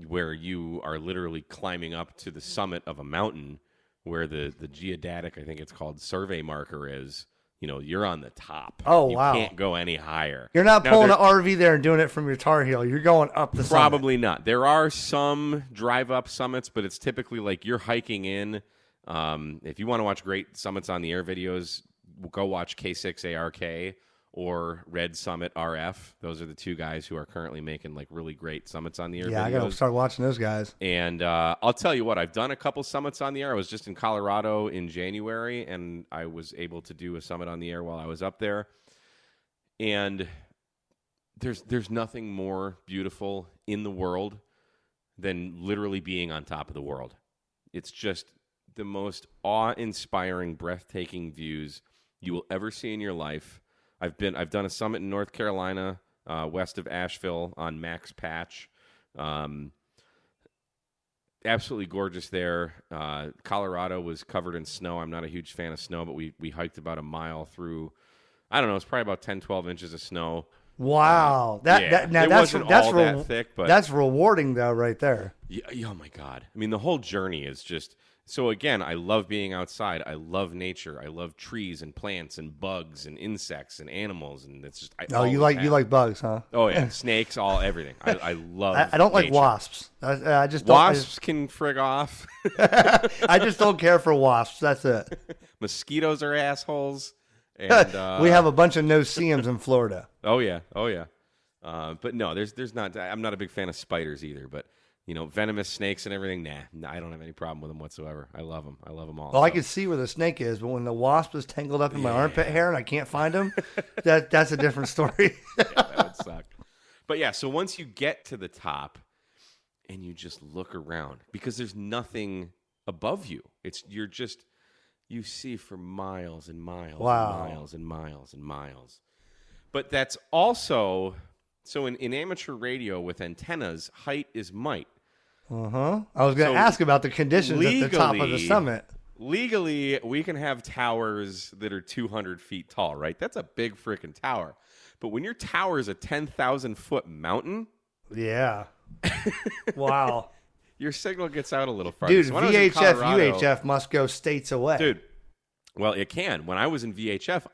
where you are literally climbing up to the summit of a mountain where the geodatic, I think it's called, survey marker is. You know, you're on the top. Oh, you wow. You can't go any higher. You're not pulling an RV there and doing it from your Tar Heel. You're going up the summit. Probably not. There are some drive-up summits, but it's typically like you're hiking in. If you want to watch great Summits on the Air videos, go watch K6ARK or Red Summit RF. Those are the two guys who are currently making like really great Summits on the Air videos. Yeah, I got to start watching those guys. And I'll tell you what, I've done a couple Summits on the Air. I was just in Colorado in January, and I was able to do a Summit on the Air while I was up there. And there's nothing more beautiful in the world than literally being on top of the world. It's just the most awe-inspiring, breathtaking views you will ever see in your life. I've done a summit in North Carolina, west of Asheville on Max Patch. Absolutely gorgeous there. Colorado was covered in snow. I'm not a huge fan of snow, but we hiked about a mile through, I don't know, it's probably about 10, 12 inches of snow. Wow. That's thick, but that's rewarding though right there. Yeah, oh my God. I mean, the whole journey is just. So again, I love being outside. I love nature. I love trees and plants and bugs and insects and animals, and it's just. You like bugs, huh? Oh yeah, snakes, everything. I love. I don't like nature. Wasps. I just wasps can frig off. I just don't care for wasps. That's it. Mosquitoes are assholes. And we have a bunch of no-see-ums in Florida. Oh yeah. But no, there's not. I'm not a big fan of spiders either, but. You know, venomous snakes and everything. Nah, I don't have any problem with them whatsoever. I love them. I love them all. Well, I can see where the snake is, but when the wasp is tangled up in my armpit hair and I can't find them, that's a different story. Yeah, that would suck. But yeah, so once you get to the top and you just look around, because there's nothing above you. You see for miles and miles and miles and miles and miles. But that's also... So in amateur radio with antennas, height is might. I was going to ask about the conditions at the top of the summit. Legally, we can have towers that are 200 feet tall, right? That's a big freaking tower. But when your tower is a 10,000-foot mountain... Yeah. Wow. Your signal gets out a little farther. Dude, so VHF, UHF must go states away. Dude, well, it can. When I was in VHF,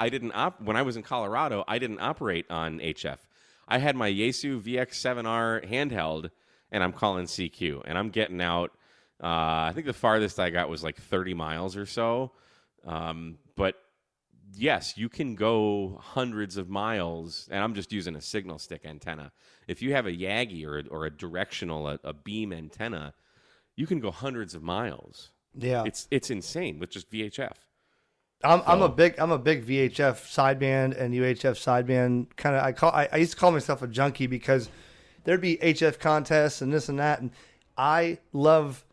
when I was in Colorado, I didn't operate on HF. I had my Yaesu VX7R handheld, and I'm calling CQ, and I'm getting out. I think the farthest I got was like 30 miles or so. But yes, you can go hundreds of miles, and I'm just using a signal stick antenna. If you have a Yagi or a directional, a beam antenna, you can go hundreds of miles. Yeah, it's insane with just VHF. I'm a big VHF sideband and UHF sideband kind of. I used to call myself a junkie because there'd be HF contests and this and that, and I love,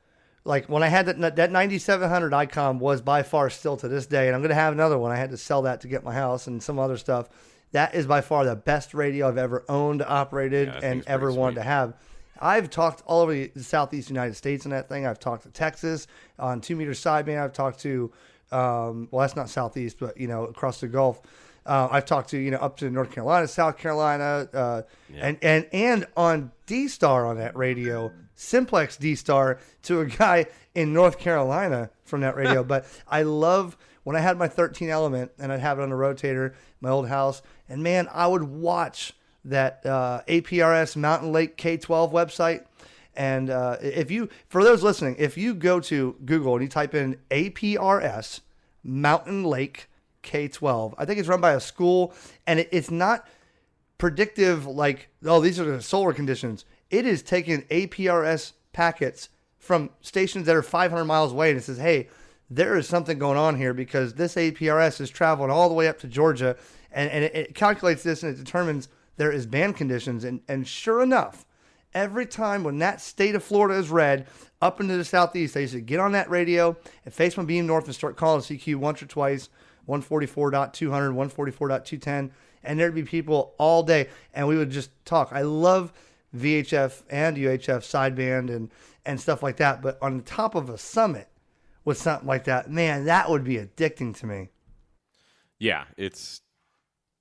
like, when I had that 9700 ICOM was by far still to this day, and I'm going to have another one. I had to sell that to get my house and some other stuff. That is by far the best radio I've ever owned, operated, and ever wanted to have. I've talked all over the southeast United States in that thing. I've talked to Texas on 2-meter sideband. I've talked to well, that's not southeast, but across the Gulf. I've talked to up to North Carolina, South Carolina, and on D-Star on that radio, Simplex D-Star, to a guy in North Carolina from that radio. But I love when I had my 13 element and I'd have it on a rotator, my old house, and man, I would watch that APRS Mountain Lake K12 website. And for those listening, if you go to Google and you type in APRS Mountain Lake K12, I think it's run by a school, and it's not predictive like, oh, these are the solar conditions. It is taking APRS packets from stations that are 500 miles away, and it says, hey, there is something going on here because this APRS is traveling all the way up to Georgia, and it calculates this and it determines there is band conditions. And sure enough, every time when that state of Florida is red, up into the southeast, they used to get on that radio and face my beam north and start calling CQ once or twice, 144.200, 144.210, and there'd be people all day, and we would just talk. I love VHF and UHF sideband and stuff like that, but on the top of a summit with something like that, man, that would be addicting to me. Yeah, it's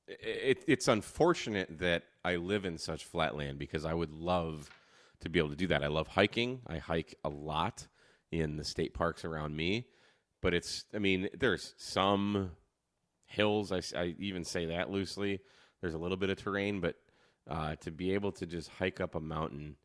it's unfortunate that I live in such flat land because I would love to be able to do that. I love hiking. I hike a lot in the state parks around me, but there's some hills. I even say that loosely. There's a little bit of terrain, but to be able to just hike up a mountain,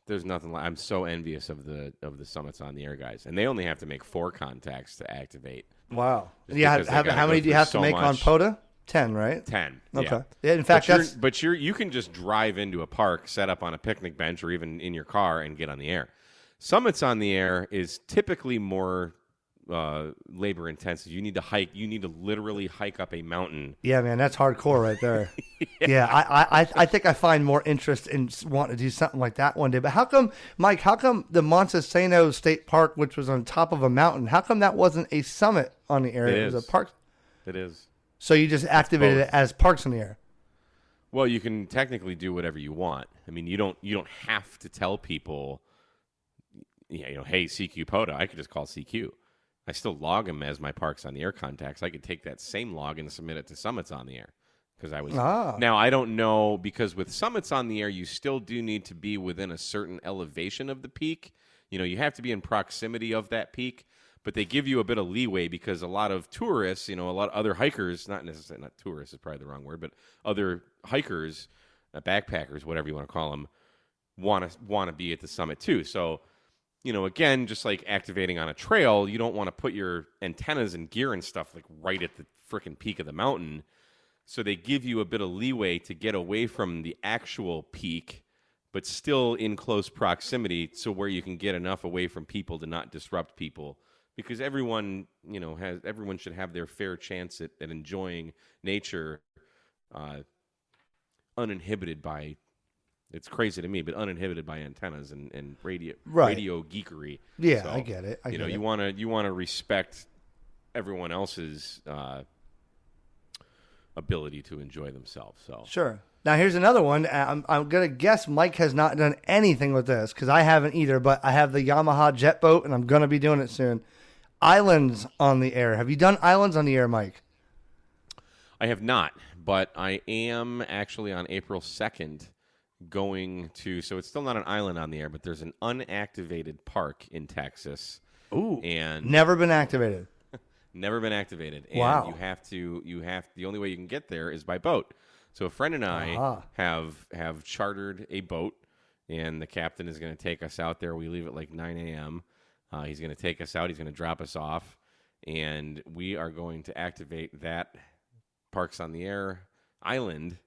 there's nothing like. I'm so envious of the summits on the air guys, and they only have to make 4 contacts to activate. Wow. Yeah. How many do you have to make on POTA? 10, right? 10. Okay. Yeah. In fact, you can just drive into a park, set up on a picnic bench, or even in your car, and get on the air. Summits on the air is typically more labor intensive. You need to hike. You need to literally hike up a mountain. Yeah, man, that's hardcore right there. Yeah, I think I find more interest in wanting to do something like that one day. But how come, Mike? How come the Montesano State Park, which was on top of a mountain, how come that wasn't a summit on the air? It was a park. It is. So you just activated it as parks in the air. Well, you can technically do whatever you want. I mean, you don't have to tell people, hey, CQ POTA. I could just call CQ. I still log them as my parks on the air contacts. I could take that same log and submit it to summits on the air because I was. Now I don't know because with summits on the air, you still do need to be within a certain elevation of the peak. You have to be in proximity of that peak. But they give you a bit of leeway because a lot of tourists, a lot of other hikers, not tourists is probably the wrong word, but other hikers, backpackers, whatever you want to call them, want to be at the summit too. So, again, just like activating on a trail, you don't want to put your antennas and gear and stuff like right at the freaking peak of the mountain. So they give you a bit of leeway to get away from the actual peak, but still in close proximity, so where you can get enough away from people to not disrupt people. Because everyone should have their fair chance at enjoying nature, uninhibited by. It's crazy to me, but uninhibited by antennas and radio geekery. Yeah, so, I get it. You want to respect everyone else's ability to enjoy themselves. So sure. Now here's another one. I'm gonna guess Mike has not done anything with this because I haven't either. But I have the Yamaha jet boat, and I'm gonna be doing it soon. Islands on the air. Have you done islands on the air, Mike? I have not, but I am actually on April 2nd going to, so it's still not an island on the air, but there's an unactivated park in Texas. Ooh. And never been activated. Never been activated. And wow. The only way you can get there is by boat. So a friend and I have chartered a boat, and the captain is going to take us out there. We leave at like 9 a.m. He's going to take us out. He's going to drop us off, and we are going to activate that Parks on the Air island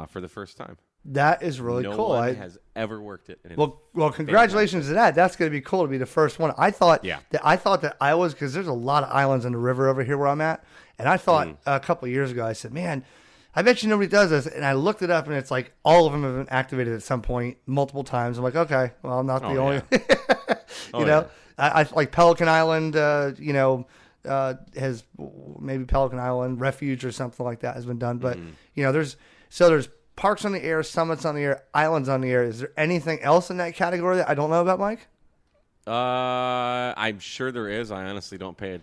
for the first time. That is really cool. No one has ever worked it. Well, congratulations to that. That's going to be cool to be the first one. I thought that I was, because there's a lot of islands in the river over here where I'm at, and I thought a couple of years ago, I said, man, I bet you nobody does this. And I looked it up, and it's like all of them have been activated at some point, multiple times. I'm like, okay, well, I'm not the only. Yeah. I like Pelican Island. Has maybe Pelican Island Refuge or something like that has been done. But there's parks on the air, summits on the air, islands on the air. Is there anything else in that category that I don't know about, Mike? I'm sure there is. I honestly don't pay it.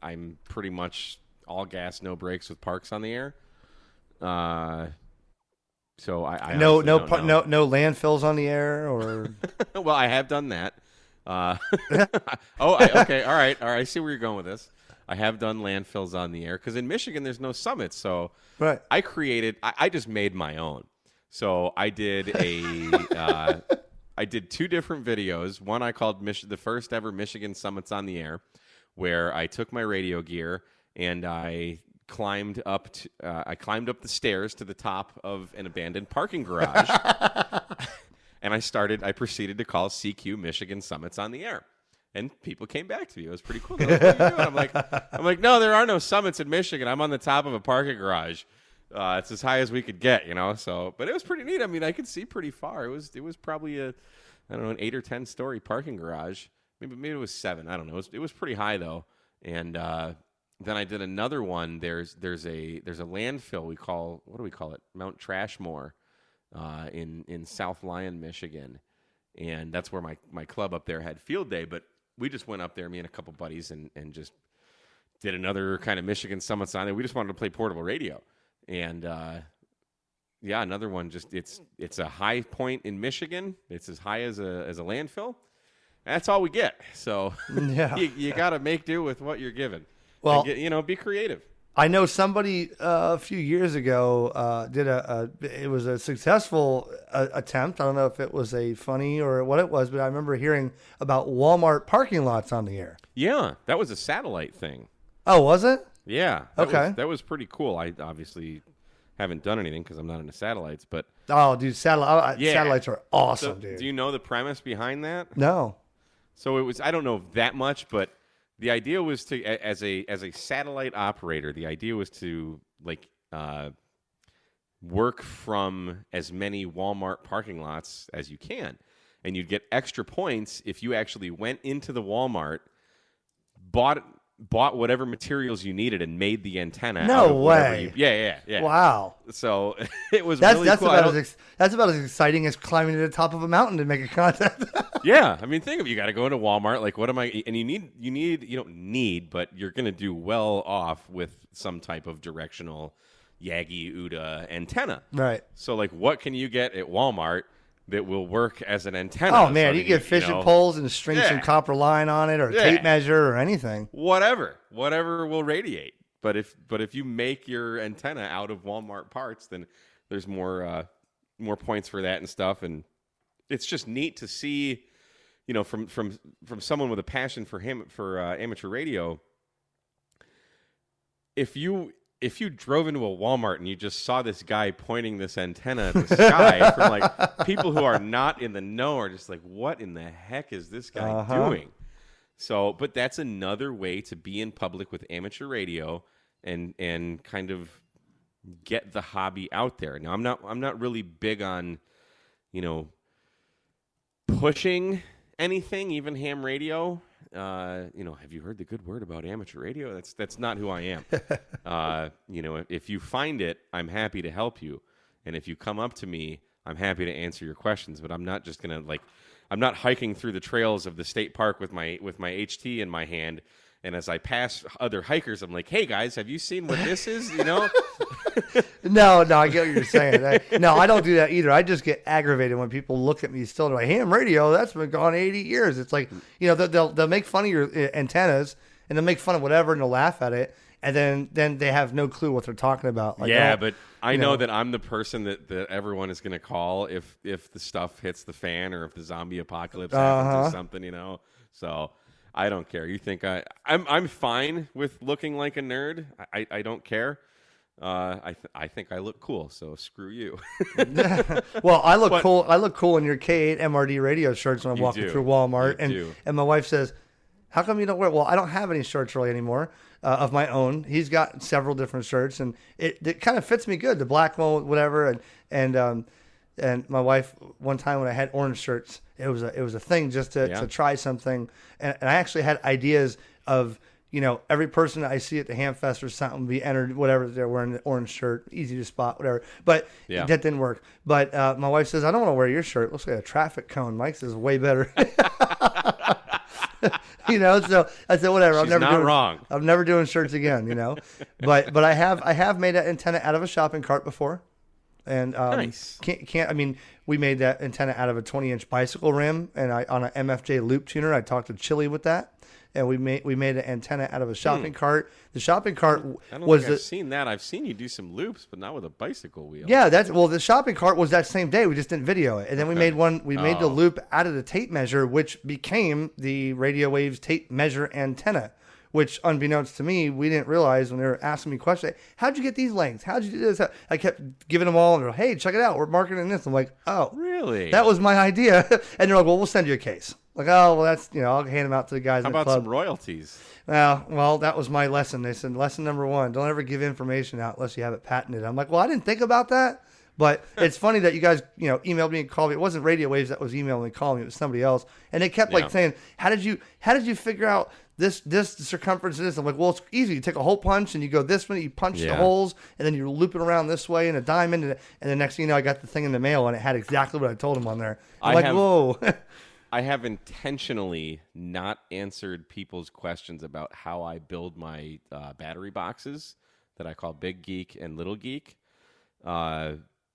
I'm pretty much all gas, no brakes with parks on the air. So I no landfills on the air or. Well, I have done that. Okay, all right. I see where you're going with this. I have done landfills on the air because in Michigan there's no summits, so right. I just made my own. So I did I did 2 different videos. One I called the first ever Michigan Summits on the Air, where I took my radio gear and I climbed up the stairs to the top of an abandoned parking garage. And I proceeded to call CQ Michigan Summits on the Air. And people came back to me. It was pretty cool. Like, what are you doing? I'm like, no, there are no summits in Michigan. I'm on the top of a parking garage. It's as high as we could get, So, but it was pretty neat. I mean, I could see pretty far. It was probably an 8 or 10 story parking garage. Maybe it was 7. I don't know. It was pretty high though. And then I did another one. There's a landfill what do we call it? Mount Trashmore. In South Lyon, Michigan, and that's where my club up there had field day. But we just went up there, me and a couple buddies, and just did another kind of Michigan Summits on there. We just wanted to play portable radio. And, another one, just it's a high point in Michigan. It's as high as a landfill. That's all we get. So you got to make do with what you're given. Well, and be creative. I know somebody a few years ago did it was a successful attempt. I don't know if it was a funny or what it was, but I remember hearing about Walmart parking lots on the air. Yeah, that was a satellite thing. Oh, was it? Yeah. That was pretty cool. I obviously haven't done anything because I'm not into satellites, but dude, satellites are awesome, dude. Do you know the premise behind that? No. So it was, I don't know that much, but the idea was to, as a satellite operator, the idea was to work from as many Walmart parking lots as you can, and you'd get extra points if you actually went into the Walmart, bought whatever materials you needed, and made the antenna. No way. Yeah. Wow. So it was really cool. That's about as exciting as climbing to the top of a mountain to make a contact. Yeah, I mean, think of it. You got to go into Walmart. Like, what am I? And you don't need, but you're going to do well off with some type of directional Yagi Uda antenna. Right. So, like, what can you get at Walmart that will work as an antenna? Oh man, you get fishing poles and string some copper line on it, or a tape measure, or anything. Whatever will radiate. But if you make your antenna out of Walmart parts, then there's more points for that and stuff. And it's just neat to see, from someone with a passion for amateur radio. If you drove into a Walmart and you just saw this guy pointing this antenna at the sky, from like people who are not in the know are just like, what in the heck is this guy doing? So, but that's another way to be in public with amateur radio and kind of get the hobby out there. Now, I'm not really big on, pushing anything, even ham radio. Have you heard the good word about amateur radio? That's not who I am. If you find it, I'm happy to help you. And if you come up to me, I'm happy to answer your questions, but I'm not just going to I'm not hiking through the trails of the state park with my HT in my hand. And as I pass other hikers, I'm like, hey guys, have you seen what this is? No, I get what you're saying. No, I don't do that either. I just get aggravated when people look at me still like, ham radio, that's been gone 80 years. It's like, they'll make fun of your antennas and they'll make fun of whatever and they'll laugh at it. And then they have no clue what they're talking about. Like, but I know that I'm the person that everyone is going to call if the stuff hits the fan or if the zombie apocalypse happens or something, So I don't care. You think I'm fine with looking like a nerd. I don't care. I think I look cool, so screw you. Well, I look cool. I look cool in your K8MRD radio shirts when I'm walking through Walmart, and my wife says, "How come you don't wear?" Well, I don't have any shirts really anymore of my own. He's got several different shirts, and it kind of fits me good. The black one, whatever, and my wife one time when I had orange shirts, it was a thing just to try something, and I actually had ideas of. Every person I see at the Ham Fest or something be entered, whatever, they're wearing an orange shirt, easy to spot, whatever. But that didn't work. But my wife says, I don't want to wear your shirt. It looks like a traffic cone. Mike says, way better. So I said, whatever. She's not wrong. I'm never doing shirts again, But I have made that antenna out of a shopping cart before. And nice. We made that antenna out of a 20-inch bicycle rim, and on an MFJ loop tuner. I talked to Chili with that. And we made an antenna out of a shopping cart. The shopping cart I've seen that. I've seen you do some loops, but not with a bicycle wheel. Yeah, the shopping cart was that same day. We just didn't video it. And then we made one. We made the loop out of the tape measure, which became the Radio Waves tape measure antenna. Which, unbeknownst to me, we didn't realize when they were asking me questions. How'd you get these lengths? How'd you do this? I kept giving them all, and they're like, hey, check it out. We're marketing this. I'm like, oh, really? That was my idea. And they're like, well, we'll send you a case. Like, oh, well, that's, I'll hand them out to the guys in the club. How about some royalties? Well, that was my lesson. They said, lesson number 1, don't ever give information out unless you have it patented. I'm like, well, I didn't think about that. But it's funny that you guys, emailed me and called me. It wasn't Radio Waves that was emailing and calling me. It was somebody else. And they kept saying, how did you figure out this circumference of this? I'm like, well, it's easy. You take a hole punch and you go this way, you punch the holes, and then you loop it around this way in a diamond. And the next thing you know, I got the thing in the mail and it had exactly what I told him on there. I'm like, whoa. I have intentionally not answered people's questions about how I build my battery boxes that I call Big Geek and Little Geek,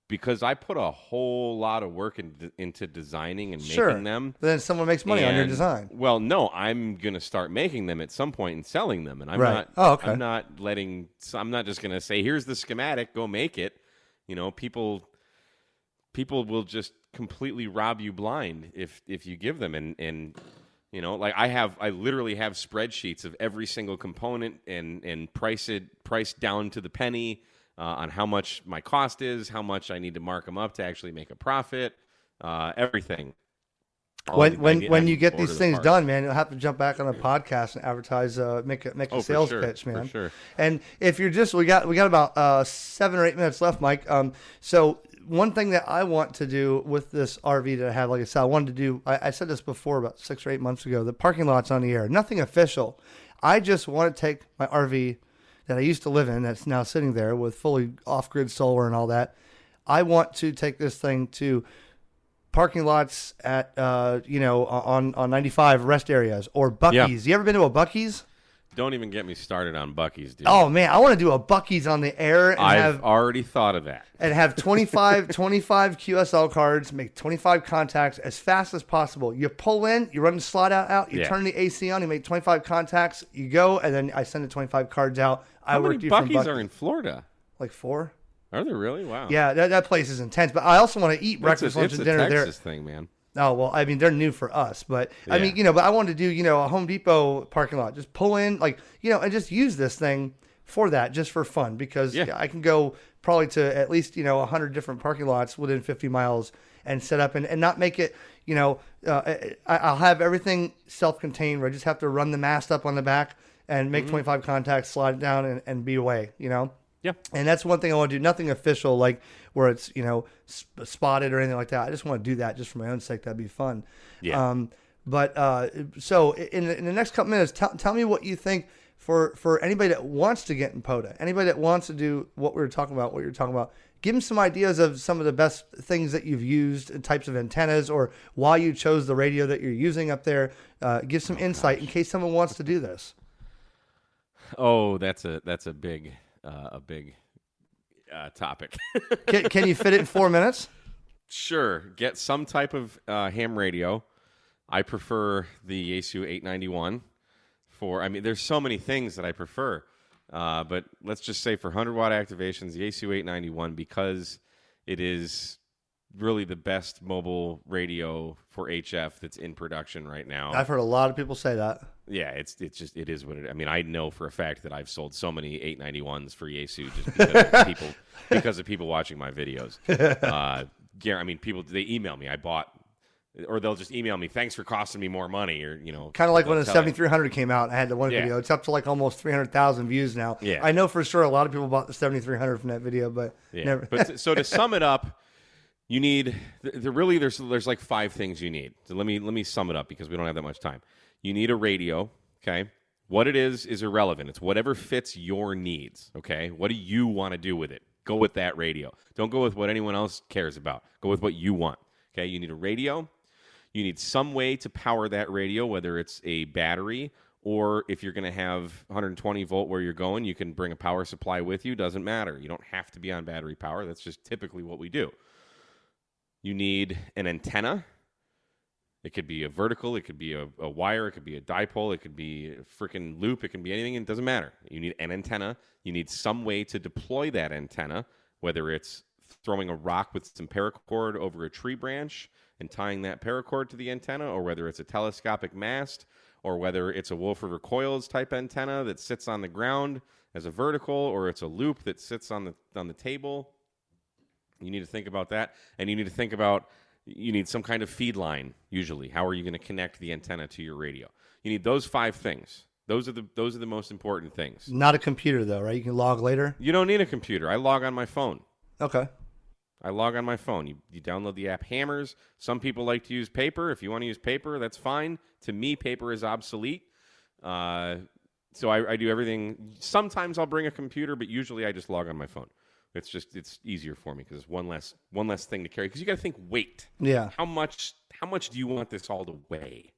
because I put a whole lot of work into designing and making them. Then someone makes money on your design. Well, no, I'm going to start making them at some point and selling them, and I'm right. not. Oh, okay. I'm not just going to say, "Here's the schematic, go make it." You know, people will just completely rob you blind if you give them, and you know, like I literally have spreadsheets of every single component and priced down to the penny on how much my cost is, how much I need to mark them up to actually make a profit, everything. When you get these things done, man, you'll have to jump back on a podcast and advertise, make a sales pitch, man. For sure. And if you're just, we got about 7 or 8 minutes left, Mike. So one thing that I want to do with this RV that I have, like I said, I wanted to do, I said this before about 6 or 8 months ago, the parking lot's on the air, nothing official. I just want to take my RV that I used to live in that's now sitting there with fully off-grid solar and all that. I want to take this thing to parking lots at, on 95 rest areas or Buc-ee's. You ever been to a Buc-ee's? Don't even get me started on Buc-ee's, dude. Oh, man, I want to do a Buc-ee's on the air. And I've already thought of that. And have 25 QSL cards, make 25 contacts as fast as possible. You pull in, you run the slot out, you turn the AC on, you make 25 contacts, you go, and then I send the 25 cards out. How many Buc-ee's are in Florida? Like 4. Are there really? Wow. Yeah, that place is intense. But I also want to eat breakfast, lunch, and dinner there. It's a Texas thing, man. Oh, well, I mean, they're new for us. But, I mean, but I wanted to do, a Home Depot parking lot. Just pull in, and just use this thing for that, just for fun. Because I can go probably to at least, 100 different parking lots within 50 miles and set up and not make it, I'll have everything self-contained where I just have to run the mast up on the back and make 25 contacts, slide it down, and be away, Yeah. And that's one thing I want to do. Nothing official, like where it's, spotted or anything like that. I just want to do that just for my own sake. That'd be fun. Yeah. So in the next couple minutes, tell me what you think for anybody that wants to get in POTA, anybody that wants to do what you're talking about. Give them some ideas of some of the best things that you've used, types of antennas, or why you chose the radio that you're using up there. Give some insight in case someone wants to do this. Oh, that's a big topic. Can you fit it in 4 minutes? Sure. Get some type of ham radio. I prefer the Yaesu 891 there's so many things that I prefer. But let's just say for 100-watt activations, the Yaesu 891, because it is really the best mobile radio for HF that's in production right now. I've heard a lot of people say that. Yeah, it is what it is. I mean, I know for a fact that I've sold so many 891s for Yaesu just because of people watching my videos. People, they email me. Or they'll just email me, thanks for costing me more money, or kind of like when the 7300 came out. I had the one video. It's up to like almost 300,000 views now. Yeah. I know for sure a lot of people bought the 7300 from that video, but never. But so to sum it up, you need there's like 5 things you need. So let me sum it up because we don't have that much time. You need a radio, okay? What it is irrelevant. It's whatever fits your needs, okay? What do you want to do with it? Go with that radio. Don't go with what anyone else cares about. Go with what you want, okay? You need a radio. You need some way to power that radio, whether it's a battery or if you're going to have 120 volt where you're going, you can bring a power supply with you. Doesn't matter. You don't have to be on battery power. That's just typically what we do. You need an antenna. It could be a vertical. It could be a wire. It could be a dipole. It could be a freaking loop. It can be anything. It doesn't matter. You need an antenna. You need some way to deploy that antenna, whether it's throwing a rock with some paracord over a tree branch and tying that paracord to the antenna, or whether it's a telescopic mast, or whether it's a Wolf River Coils type antenna that sits on the ground as a vertical, or it's a loop that sits on the table. You need to think about that, and you need to think about you need some kind of feed line. Usually, how are you going to connect the antenna to your radio? You need those 5 things. Those are the most important things. Not a computer though, right? You can log later. You don't need a computer. I log on my phone. Okay. I log on my phone. You download the app Hammers. Some people like to use paper. If you want to use paper, that's fine. To me, paper is obsolete. So I do everything. Sometimes I'll bring a computer, but usually I just log on my phone. It's easier for me because it's one less thing to carry. Because you got to think weight. Yeah. How much do you want this all to weigh?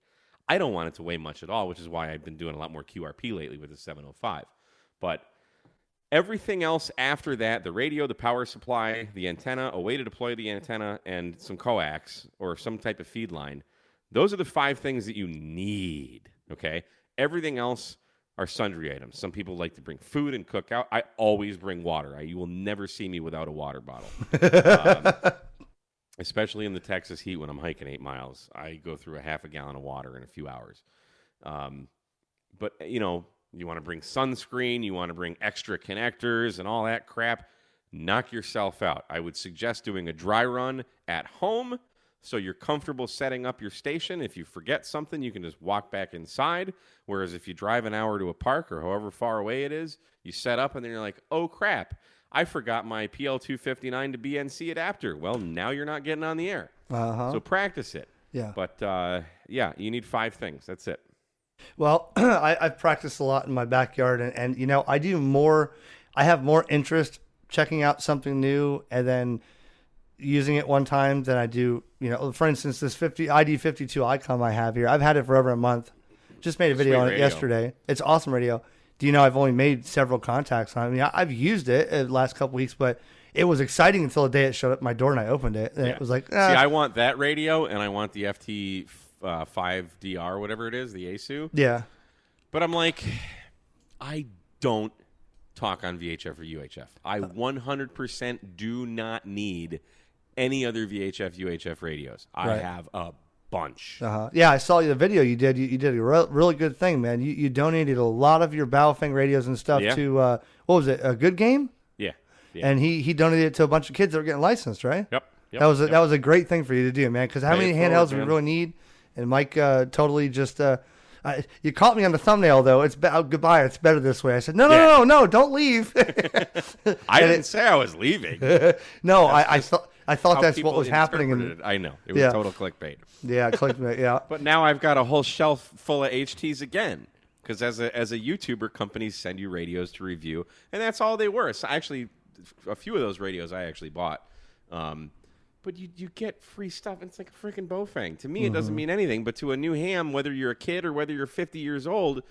I don't want it to weigh much at all, which is why I've been doing a lot more QRP lately with the 705. But everything else after that, the radio, the power supply, the antenna, a way to deploy the antenna, and some coax or some type of feed line, those are the 5 things that you need, okay? Everything else are sundry items. Some people like to bring food and cook out. I always bring water. You will never see me without a water bottle. Especially in the Texas heat when I'm hiking 8 miles. I go through a half a gallon of water in a few hours. But, you want to bring sunscreen, you want to bring extra connectors and all that crap. Knock yourself out. I would suggest doing a dry run at home so you're comfortable setting up your station. If you forget something, you can just walk back inside. Whereas if you drive an hour to a park or however far away it is, you set up and then you're like, oh, crap. I forgot my PL259 to BNC adapter. Well, now you're not getting on the air. So practice it. Yeah. But, you need 5 things. That's it. Well, I've practiced a lot in my backyard, and I have more interest checking out something new and then using it one time than I do, for instance, this ID52 ICOM I have here. I've had it for over a month. Just made a video on it yesterday. It's awesome radio. Do you know I've only made several contacts on it? I mean, I've used it the last couple weeks, but it was exciting until the day it showed up at my door and I opened it. And it was like, See, I want that radio and I want the FT 5DR, whatever it is, the ASU. Yeah. But I'm like, I don't talk on VHF or UHF. I 100% do not need any other VHF, UHF radios. I have a bunch. Yeah, I saw the video you did. You did a really good thing, man. You donated a lot of your Baofeng radios and stuff to, what was it, A Good Game? Yeah. And he donated it to a bunch of kids that were getting licensed, right? Yep. That was a great thing for you to do, man, because how many handhelds do we really need? And Mike totally just... you caught me on the thumbnail, though. It's goodbye. It's better this way. I said, no, don't leave. I didn't say I was leaving. No, I thought that's what was happening. I know. It was total clickbait. Yeah, clickbait, yeah. But now I've got a whole shelf full of HTs again. Because as a YouTuber, companies send you radios to review. And that's all they were. So actually, a few of those radios I actually bought. But you get free stuff. It's like a freaking Baofeng. To me, it doesn't mean anything. But to a new ham, whether you're a kid or whether you're 50 years old,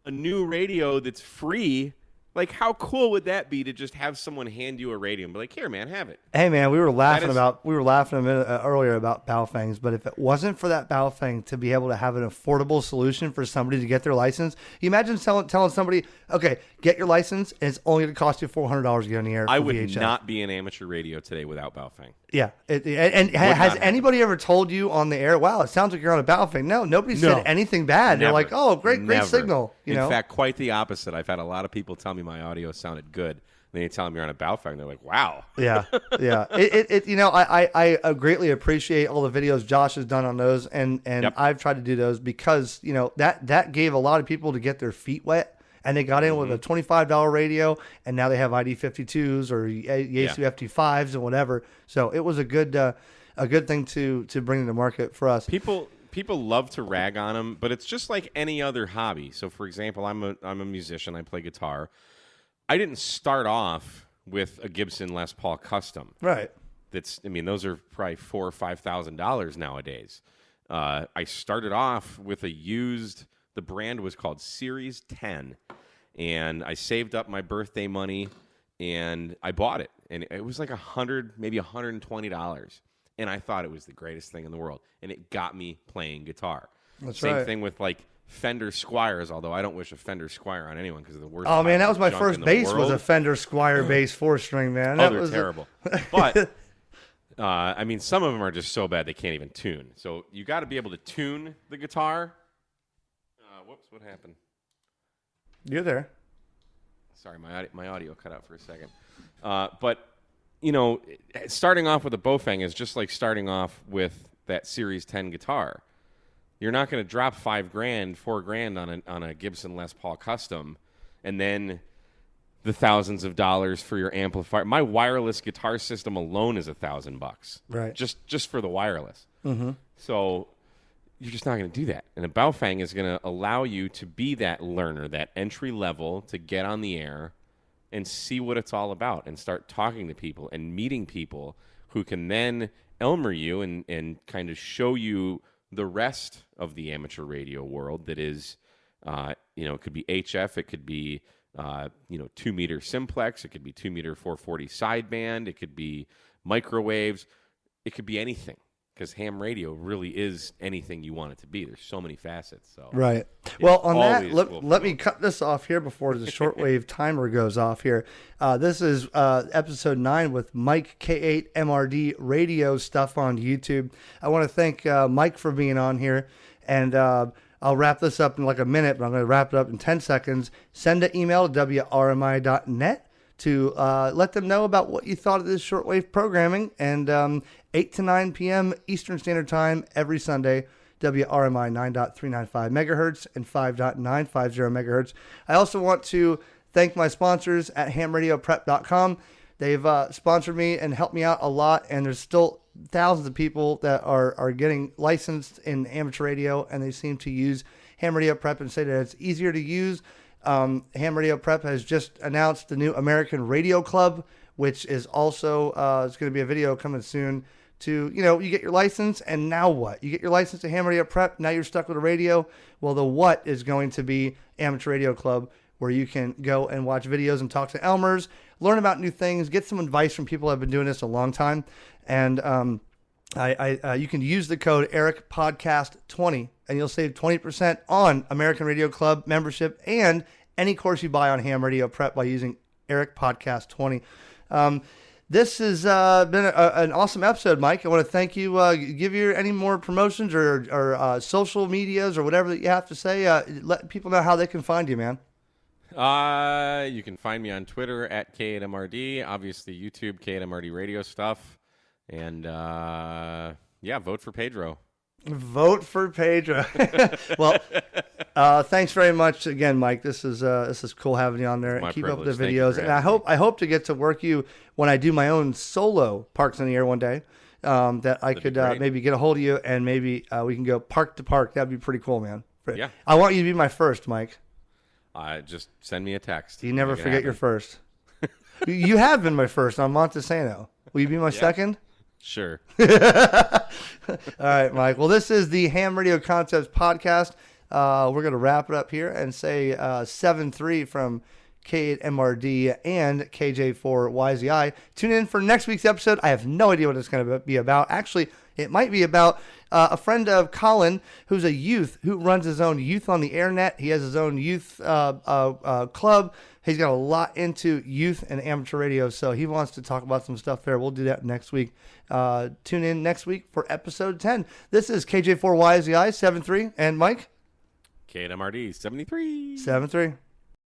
a new radio that's free, like how cool would that be to just have someone hand you a radio and be like, here, man, have it. Hey, man, we were laughing a minute earlier about Baofengs. But if it wasn't for that Baofeng to be able to have an affordable solution for somebody to get their license, you imagine telling somebody, okay, get your license, and it's only going to cost you $400 to get on the air. I would not be an amateur radio today without Baofeng. Yeah. Has anybody ever told you on the air, wow, it sounds like you're on a Baofeng? No, nobody said anything bad. Never. They're like, oh, great signal. In fact, quite the opposite. I've had a lot of people tell me my audio sounded good. Then you tell them you're on a Baofeng, they're like, wow. Yeah. I greatly appreciate all the videos Josh has done on those, and I've tried to do those because, that gave a lot of people to get their feet wet. And they got in with a $25 radio, and now they have ID52s or Yaesu FT5s and whatever. So it was a good thing to bring to the market for us. People love to rag on them, but it's just like any other hobby. So, for example, I'm a musician. I play guitar. I didn't start off with a Gibson Les Paul Custom. Right. Those are probably $4,000 or $5,000 nowadays. I started off with a used. The brand was called Series 10, and I saved up my birthday money, and I bought it, and it was like $100, maybe $120, and I thought it was the greatest thing in the world, and it got me playing guitar. Same thing with like Fender Squiers, although I don't wish a Fender Squier on anyone because of the worst. Oh man, that was my first bass was a Fender Squier bass 4-string, man. They're terrible. But some of them are just so bad they can't even tune. So you got to be able to tune the guitar. Whoops, what happened? You're there. Sorry, my audio cut out for a second. But, starting off with a Baofeng is just like starting off with that Series 10 guitar. You're not going to drop $4,000 on a Gibson Les Paul Custom and then the thousands of dollars for your amplifier. My wireless guitar system alone is $1,000. Right. Just for the wireless. Mm-hmm. So you're just not going to do that. And a Baofeng is going to allow you to be that learner, that entry level to get on the air and see what it's all about and start talking to people and meeting people who can then Elmer you and kind of show you the rest of the amateur radio world that is, it could be HF, it could be, 2-meter simplex, it could be 2-meter 440 sideband, it could be microwaves, it could be anything. Because ham radio really is anything you want it to be. There's so many facets. So right. Well, on that, let me cut this off here before the shortwave timer goes off here. This is episode 9 with Mike K8MRD Radio Stuff on YouTube. I want to thank Mike for being on here. And I'll wrap this up in like a minute, but I'm going to wrap it up in 10 seconds. Send an email to WRMI.net to let them know about what you thought of this shortwave programming. And 8 to 9 p.m. Eastern Standard Time every Sunday, WRMI 9.395 megahertz and 5.950 megahertz. I also want to thank my sponsors at HamRadioPrep.com. They've sponsored me and helped me out a lot, and there's still thousands of people that are getting licensed in amateur radio, and they seem to use Ham Radio Prep and say that it's easier to use. Ham Radio Prep has just announced the new American Radio Club, which is also it's going to be a video coming soon. You get your license, and now what? You get your license to Ham Radio Prep, now you're stuck with a radio. Well, the what is going to be Amateur Radio Club, where you can go and watch videos and talk to Elmers, learn about new things, get some advice from people that have been doing this a long time. And you can use the code EricPodcast20, and you'll save 20% on American Radio Club membership and any course you buy on Ham Radio Prep by using EricPodcast20. This has been an awesome episode, Mike. I want to thank you. Give you any more promotions or social medias or whatever that you have to say. Let people know how they can find you, man. You can find me on Twitter at K8MRD. Obviously, YouTube, K8MRD Radio Stuff. And, vote for Pedro. Vote for Pedro. Well, thanks very much again, Mike. This is cool having you on there. My Keep privilege. up the Thank you videos, for and having me. I hope to get to work you when I do my own solo Parks in the Air one day. That I could maybe get a hold of you, and maybe we can go park to park. That'd be pretty cool, man. Yeah. I want you to be my first, Mike. Just send me a text. You never forget your first. You have been my first on Montesano. Will you be my second? Sure. All right, Mike. Well, this is the Ham Radio Concepts podcast. We're going to wrap it up here and say 7-3 from K8MRD and KJ4YZI. Tune in for next week's episode. I have no idea what it's going to be about. Actually, it might be about a friend of Colin who's a youth who runs his own Youth on the Air net. He has his own youth club. He's got a lot into youth and amateur radio, so he wants to talk about some stuff there. We'll do that next week. Tune in next week for episode 10. This is KJ4YZI 7-3 and Mike K8MRD 73. 7-3.